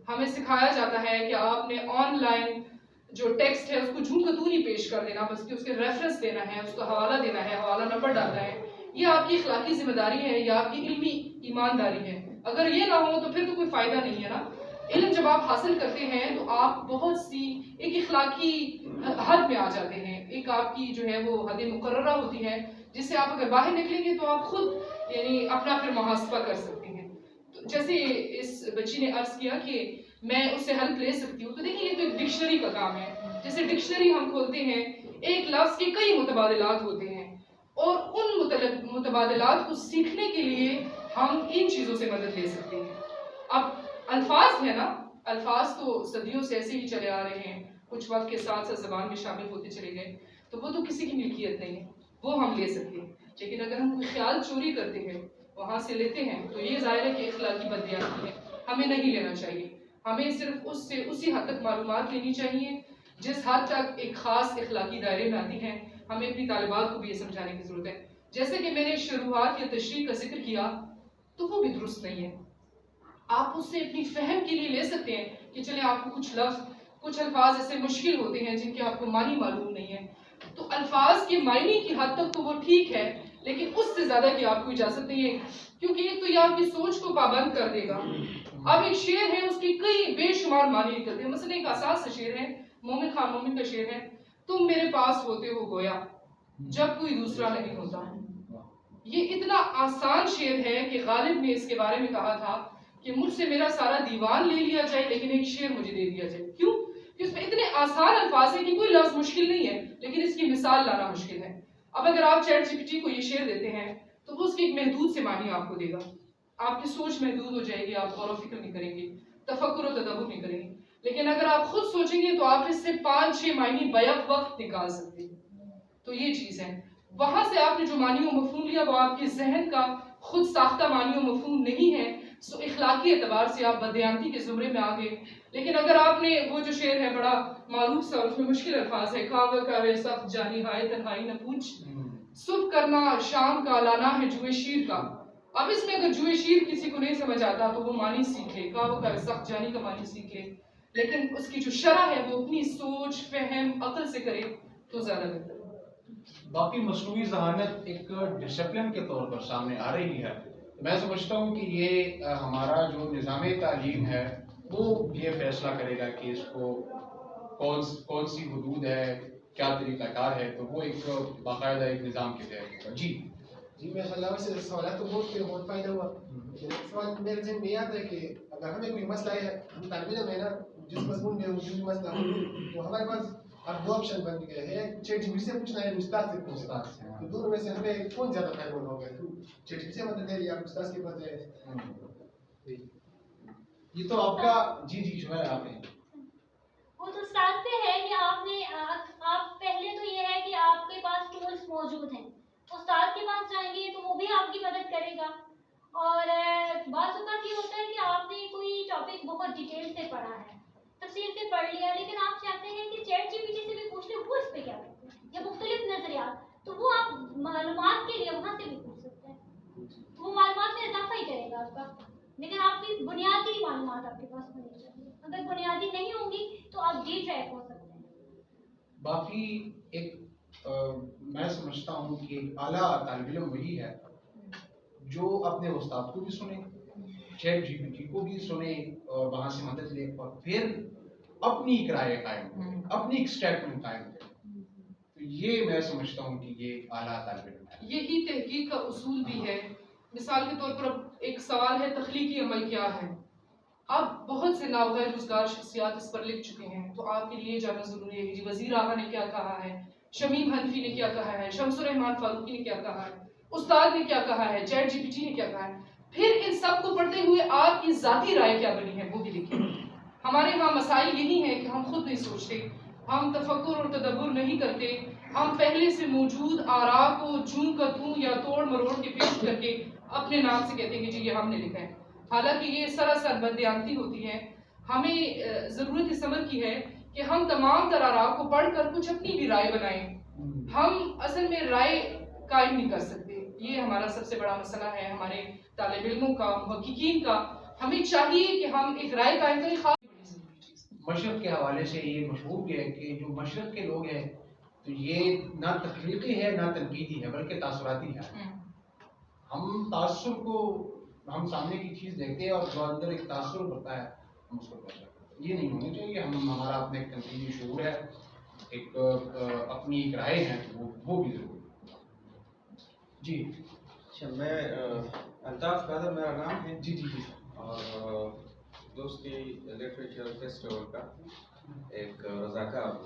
ہمیں سکھایا جاتا ہے کہ آپ نے آن لائن جو ٹیکسٹ ہے اس کو جھوم کتو نہیں پیش کر دینا, بس کہ اس کے ریفرنس دینا ہے, اس کا حوالہ دینا ہے, حوالہ نمبر ڈالنا ہے. یہ آپ کی اخلاقی ذمہ داری ہے یا آپ کی علمی ایمانداری ہے. اگر یہ نہ ہو تو پھر تو کوئی فائدہ نہیں ہے نا. علم جب آپ حاصل کرتے ہیں تو آپ بہت سی ایک اخلاقی حد میں آ جاتے ہیں, ایک آپ کی جو ہے وہ حد مقررہ ہوتی ہے جس سے آپ اگر باہر نکلیں گے تو آپ خود یعنی اپنا پھر محاسبہ کر سکتے ہیں. تو جیسے اس بچی نے عرض کیا کہ میں اس سے ہیلپ لے سکتی ہوں, تو دیکھیں یہ تو ایک ڈکشنری کا کام ہے. جیسے ڈکشنری ہم کھولتے ہیں, ایک لفظ کے کئی متبادلات ہوتے ہیں, اور ان متبادلات کو سیکھنے کے لیے ہم ان چیزوں سے مدد لے سکتے ہیں. اب الفاظ ہے نا، الفاظ تو صدیوں سے ایسے ہی چلے آ رہے ہیں، کچھ وقت کے ساتھ ساتھ زبان میں شامل ہوتے چلے گئے، تو وہ تو کسی کی ملکیت نہیں ہے، وہ ہم لے سکتے ہیں. لیکن اگر ہم کوئی خیال چوری کرتے ہیں، وہاں سے لیتے ہیں، تو یہ ظاہر ہے کہ اخلاقی بددیانتی ہے، ہمیں نہیں لینا چاہیے. ہمیں صرف اس سے اسی حد تک معلومات لینی چاہیے جس حد تک ایک خاص اخلاقی دائرے میں آتی ہیں. ہمیں اپنی طالبات کو بھی یہ سمجھانے کی ضرورت ہے. جیسے کہ میں نے شروعات یا تشریح کا ذکر کیا، تو وہ بھی درست نہیں ہے. آپ اس سے اپنی فہم کے لیے لے سکتے ہیں کہ چلیں آپ کو کچھ لفظ، کچھ الفاظ ایسے مشکل ہوتے ہیں جن کے آپ کو معنی معلوم نہیں ہے، تو الفاظ کے معنی کی حد تک تو وہ ٹھیک ہے، لیکن اس سے زیادہ کی آپ کو اجازت نہیں ہے، کیونکہ ایک تو یہ آپ کی سوچ کو پابند کر دے گا. اب ایک شعر ہے، اس کی کئی بے شمار معنی نکلتے ہیں. مثلا ایک اساس سے شعر ہے، مومن خان مومن کا شعر ہے، تم میرے پاس ہوتے ہو گویا جب کوئی دوسرا نہیں ہوتا. یہ اتنا آسان شعر ہے کہ غالب نے اس کے بارے میں کہا تھا کہ مجھ سے میرا سارا دیوان لے لیا جائے لیکن ایک شعر مجھے دے دیا جائے. کیوں؟ کہ اس میں اتنے آسان الفاظ ہیں کہ کوئی لفظ مشکل نہیں ہے، لیکن اس کی مثال لانا مشکل ہے. اب اگر آپ چیٹ جی پی ٹی کو یہ شعر دیتے ہیں تو وہ اس کی ایک محدود سے معنی آپ کو دے گا. آپ کی سوچ محدود ہو جائے گی، آپ غور و فکر نہیں کریں گے، تفکر و تدبر نہیں کریں گے. لیکن اگر آپ خود سوچیں گے تو آپ اس سے 5-6 معنی بیک وقت نکال سکتے ہیں. تو یہ چیز ہے. وہاں سے آپ نے جو معنی و مفہوم لیا وہ آپ کے ذہن کا خود ساختہ معنی و مفہوم نہیں ہے، سو اخلاقی اعتبار سے آپ بددیانتی کے زمرے میں آگے. لیکن اگر آپ نے وہ جو شعر ہے بڑا معروف سا، اس میں مشکل الفاظ ہے، کاوہ کاوے سخت جانی ہائے تنہائی نہ پوچھ، صبح کرنا شام کا لانا ہے جوئے شیر کا. اب اس میں اگر جوئے شیر کسی کو نہیں سمجھ آتا تو وہ معنی سیکھ لے، کاوہ کاوے سخت جانی کا معنی سیکھ لے، لیکن اس کی جو شرح ہے وہ اپنی سوچ فہم عقل سے کرے تو زیادہ بہتر ہے. باقی مصنوعی ذہانت ایک ڈسپلن کے طور پر سامنے آ رہی ہے. میں سمجھتا ہوں کہ یہ ہمارا جو نظام تعلیم ہے وہ یہ فیصلہ کرے گا کہ اس کو کون سی حدود ہے، کیا طریقہ کار ہے، تو وہ ایک باقاعدہ ایک نظام کے تحت ہوگا. جی میں اللہ سے سوالات تو بہت فائدہ ہوا. سوال میرے ذہن میں یاد ہے کہ اگر ہمیں کوئی مسئلہ ہے، ہم طالب علم ہے نا، جس مضمون میں جو بھی مسئلہ ہو، تو ہمارے پاس اب 2 آپشن بن گئے ہیں، چیٹ جی پی ٹی سے پوچھنا ہے، استاد سے پوچھنا ہے. تو دونوں میں سے ہمیں کون زیادہ فائدہ ہوگا؟ چیٹ جی پی ٹی سے مدد ہے یا استاد کے پاس ہے؟ یہ تو آپ کا جی شمیر آپ نے وہ تو ساتھ پہ ہے کہ آپ پہلے تو یہ ہے کہ آپ کے پاس ٹولز موجود ہیں، استاد کے پاس جائیں گے تو وہ بھی آپ کی مدد کرے گا. اور بعض اوقات یہ ہوتا ہے کہ آپ نے کوئی ٹاپک بہت ڈیٹیل سے پڑھا ہے، تفصیل سے پڑھ لیا، لیکن آپ چاہتے ہیں کہ چیٹ جی پی ٹی سے بھی پوچھ لیں وہ اس پہ کیا کہتے ہیں، یا مختلف نظریات، تو وہ آپ معلومات کے لیے وہاں سے بھی پوچھ سکتے ہیں. وہ معلومات میں اضافہ ہی کرے گا آپ کا، لیکن آپ کی بنیادی معلومات آپ کے پاس ہونی چاہیے. اگر بنیادی نہیں ہوں گی تو آپ ڈی ٹریک ہو سکتے ہیں. باقی ایک میں سمجھتا ہوں کہ اعلیٰ طالب علم وہی ہے جو اپنے استاد کو بھی سنے، چیٹ جی پی ٹی کو بھی سنے اور وہاں سے مدد لے، اور پھر اپنی ایک رائے قائم کرے، اپنی ایک اسٹیٹمنٹ قائم کرے. تو یہ میں سمجھتا ہوں کہ یہ اعلیٰ طالب علم ہے. یہی تحقیق کا اصول بھی ہے. مثال کے طور پر ایک سوال ہے تخلیقی عمل کیا ہے. اب بہت سے نابغہ روزگار شخصیات اس پر لکھ چکے ہیں، تو آپ کے لیے جاننا ضروری ہے کہ جی وزیر اعلیٰ نے کیا کہا ہے، شمیم حنفی نے کیا کہا ہے، شمس الرحمان فاروقی نے کیا کہا ہے، استاد نے کیا کہا ہے، چیٹ جی پی ٹی نے کیا کہا ہے. پھر ان سب کو پڑھتے ہوئے آپ کی ذاتی رائے کیا بنی ہے وہ بھی لکھیں. ہمارے ہاں مسائل یہی ہیں کہ ہم خود نہیں سوچتے، ہم تفکر اور تدبر نہیں کرتے، ہم پہلے سے موجود آراء کو جوں کا توں یا توڑ مروڑ کے پیش کر کے اپنے نام سے کہتے ہیں کہ جی یہ ہم نے لکھا ہے. حالانکہ یہ سراسر بددیانتی ہوتی ہے. ہمیں ضرورت اس امر کی ہے کہ ہم تمام تر آراء کو پڑھ کر کچھ اپنی بھی رائے بنائیں. ہم اصل میں رائے قائم نہیں کر سکتے. یہ ہمارا سب سے بڑا مسئلہ ہے ہمارے طالب علموں کا، محققین کا. ہمیں چاہیے کہ ہم ایک رائے قائم کریں. خاص مشرق کے حوالے سے یہ مشہور بھی ہے کہ جو مشرق کے لوگ ہیں تو یہ نہ تخلیقی ہے نہ تنقیدی ہے بلکہ تاثراتی ہے. ہم تاثر کو، ہم سامنے کی چیز دیکھتے ہیں اور جو اندر ایک تاثر ہوتا ہے ہم اس کو پیش کرتے ہیں. یہ نہیں ہونا چاہیے. ہمارا اپنا ایک تنقیدی شعور ہے، ایک اپنی ایک رائے ہے، وہ بھی ضروری ہے. جی اچھا، میں الطاف قادر میرا نام ہے. جی اور دوستی لٹریچر فیسٹیول کا ایک رضاکار ہوں.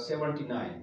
79।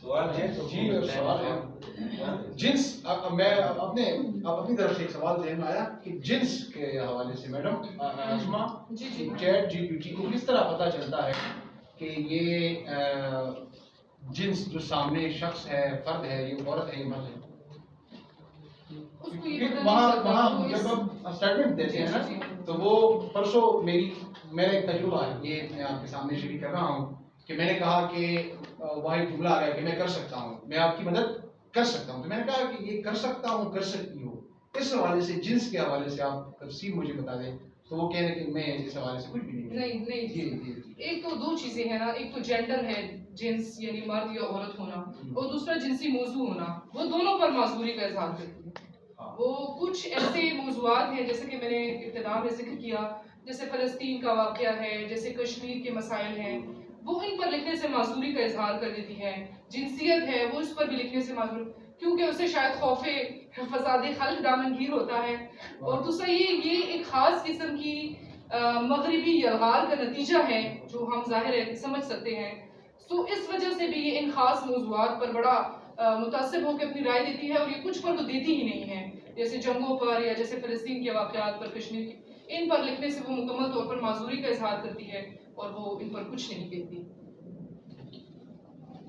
سوال ہے تو جی سوال ہے جنس میں اپنی طرف سے ایک سوال ذہن میں آیا کہ جنس کے حوالے سے madam Asma ChatGPT کو کس طرح پتہ چلتا ہے کہ یہ جنس جو سامنے شخص ہے فرد ہے یہ عورت ہے یہ مرد ہے اس کو یہ پتہ وہاں نہیں جب چلتا ہم اسٹیٹمنٹ دیتے ہیں نا تو وہ پرسوں میرا ایک تجربہ ہے یہ میں آپ کے سامنے شیئر کر رہا ہوں کہ میں نے کہا کہ وہی جملہ آ گیا کہ میں کر سکتا ہوں میں آپ کی مدد کر سکتا ہوں تو میں نے کہا کہ یہ کر سکتا ہوں کر سکتی ہو اس حوالے سے جنس کے حوالے سے آپ تفصیل مجھے بتا دیں تو وہ کہہ رہے کہ میں اس حوالے سے کچھ بھی نہیں ایک تو دو چیزیں ہیں نا ایک تو جینڈر ہے جنس یعنی مرد یا عورت ہونا اور دوسرا جنسی موضوع ہونا وہ دونوں پر معذوری کا اظہار کرتی ہے وہ کچھ ایسے موضوعات ہیں جیسے کہ میں نے ابتدا میں ذکر کیا جیسے فلسطین کا واقعہ ہے جیسے کشمیر کے مسائل ہیں وہ ان پر لکھنے سے معذوری کا اظہار کر دیتی ہے جنسیت ہے وہ اس پر بھی لکھنے سے معذور کیونکہ اسے شاید خوف فساد خلق دامنگیر ہوتا ہے اور دوسرا یہ ایک خاص قسم کی مغربی یلغار کا نتیجہ ہے جو ہم ظاہر ہے سمجھ سکتے ہیں تو اس وجہ سے بھی یہ ان خاص موضوعات پر بڑا متعصب ہو کے اپنی رائے دیتی ہے اور یہ کچھ پر تو دیتی ہی نہیں ہے جیسے جنگوں پر یا جیسے فلسطین کے واقعات پر کشمیر کی ان پر لکھنے سے وہ مکمل طور پر معذوری کا اظہار کرتی ہے اور وہ ان پر کچھ نہیں کہتی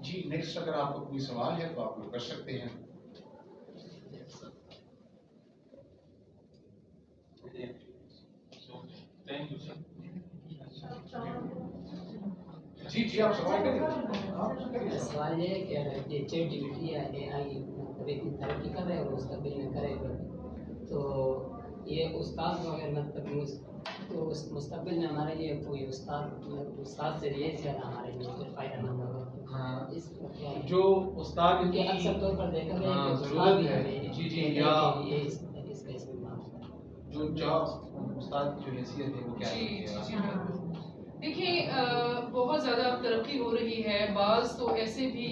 جی نیکسٹ اگر آپ کو کوئی سوال ہے تو آپ لوگ کر سکتے ہیں تھینک یو سر جی جی آپ سوال کریں سوال یہ ہے کہ اگر یہ چیٹ جی پی ٹی یا اے آئی اتنی ترقی کر رہے اور مستقبل میں کرے گا تو یہ استاد وغیرہ مطلب تو اس مستقبل میں ہمارے لیے کوئی استاد سے یہ زیادہ ہمارے لیے پھر فائدہ مند ہوگا اس جو استاد کیونکہ اکثر طور پر دیکھا گیا ہے کہ استاد بھی ہمیں جی جی یا اس کا استعمال جو استاد کی جو حیثیت ہے وہ کیا ہے دیکھیں بہت زیادہ ترقی ہو رہی ہے بعض تو ایسے بھی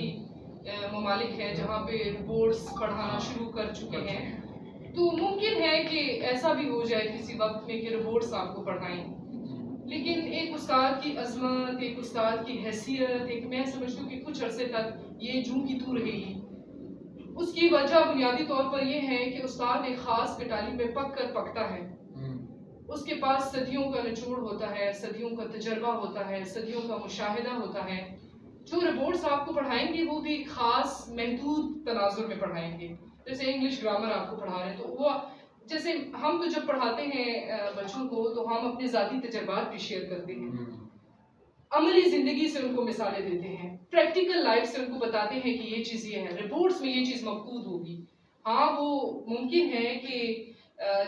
ممالک ہیں جہاں پہ رپورٹس پڑھانا شروع کر چکے ہیں تو ممکن ہے کہ ایسا بھی ہو جائے کسی وقت میں کہ رپورٹس آپ کو پڑھائیں لیکن ایک استاد کی عظمت ایک استاد کی حیثیت ایک میں سمجھتی ہوں کہ کچھ عرصے تک یہ جوں کی تو رہے گی اس کی وجہ بنیادی طور پر یہ ہے کہ استاد ایک خاص تعلیم میں پک کر پکتا ہے اس کے پاس صدیوں کا نچوڑ ہوتا ہے صدیوں کا تجربہ ہوتا ہے صدیوں کا مشاہدہ ہوتا ہے جو رپورٹس آپ کو پڑھائیں گے وہ بھی خاص محدود تناظر میں پڑھائیں گے جیسے انگلش گرامر آپ کو پڑھا رہے ہیں تو وہ جیسے ہم تو جب پڑھاتے ہیں بچوں کو تو ہم اپنے ذاتی تجربات بھی شیئر کرتے ہیں عملی زندگی سے ان کو مثالیں دیتے ہیں پریکٹیکل لائف سے ان کو بتاتے ہیں کہ یہ چیز یہ ہے رپورٹس میں یہ چیز مفقود ہوگی ہاں وہ ممکن ہے کہ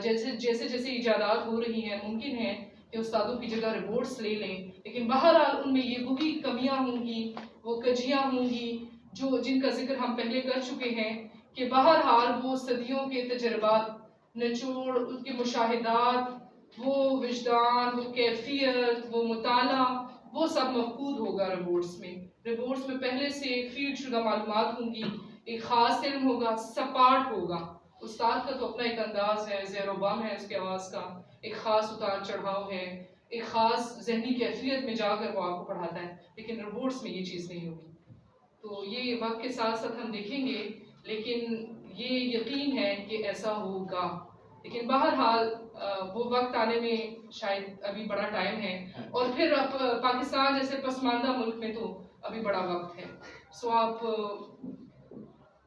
جیسے جیسے ایجادات ہو رہی ہیں ممکن ہے کہ استادوں کی جگہ رپورٹس لے لیں لیکن بہرحال ان میں یہ وہی کمیاں ہوں گی وہ کجیاں ہوں گی جن کا ذکر ہم پہلے کر چکے ہیں کہ بہرحال وہ صدیوں کے تجربات نچوڑ ان کے مشاہدات وہ وجدان وہ کیفیت وہ مطالعہ وہ سب مفقود ہوگا رپورٹس میں پہلے سے فیڈ شدہ معلومات ہوں گی ایک خاص علم ہوگا سپاٹ ہوگا استاد کا تو اپنا ایک انداز ہے زیر و بم ہے اس کے آواز کا ایک خاص اتار چڑھاؤ ہے ایک خاص ذہنی کیفیت میں جا کر وہ آپ کو پڑھاتا ہے لیکن رپورٹس میں یہ چیز نہیں ہوگی تو یہ وقت کے ساتھ ساتھ ہم دیکھیں گے لیکن یہ یقین ہے کہ ایسا ہوگا لیکن بہرحال وہ وقت آنے میں شاید ابھی بڑا ٹائم ہے اور پھر اب پاکستان جیسے پسماندہ ملک میں تو ابھی بڑا وقت ہے سو آپ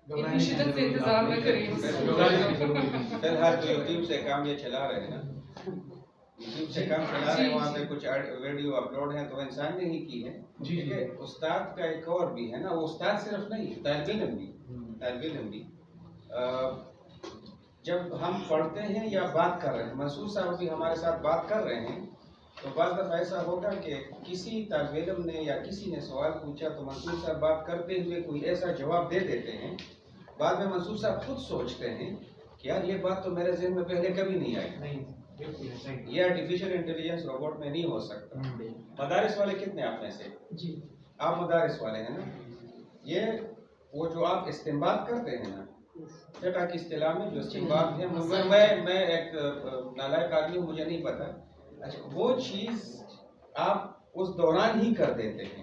اتنی شدت سے انتظار نہ کریں فی الحال تو یوٹیوب سے کام یہ چلا رہے ہیں نا یوٹیوب سے کام چلا رہے ہیں وہاں پہ کچھ ویڈیو اپلوڈ ہیں تو انسان نے ہی کی ہے کیونکہ استاد کا ایک اور بھی ہے نا وہ استاد صرف نہیں طالب علم بھی جب ہم پڑھتے ہیں یا بات کر رہے ہیں منصور صاحب بھی ہمارے ساتھ بات کر رہے ہیں تو بعض دفعہ ایسا ہوگا کہ کسی طالب علم نے یا کسی نے سوال پوچھا تو منصور صاحب بات کرتے ہوئے کوئی ایسا جواب دے دیتے ہیں بعد میں منصور صاحب خود سوچتے ہیں کہ یار یہ بات تو میرے ذہن میں پہلے کبھی نہیں آئی یہ آرٹیفیشل انٹیلیجنس روبوٹ میں نہیں ہو سکتا مدارس والے کتنے آپ میں سے جی آپ مدارس والے ہیں نا یہ وہ جو آپ استنباط کرتے ہیں نا فقہ کی اصطلاح میں جو استنباط ہے میں ایک نالائق آدمی ہوں مجھے نہیں پتا اچھا وہ چیز آپ اس دوران ہی کر دیتے ہیں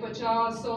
50, 100,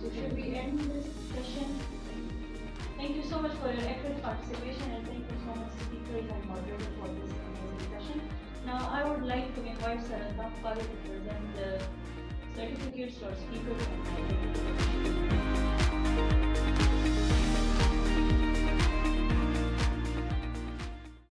So should we end this session? Thank you so much for your active participation, and thank you so much speakers and moderators for this amazing session. Now I would like to invite Sir Altaf Qari to present the certificates to our speakers and moderators.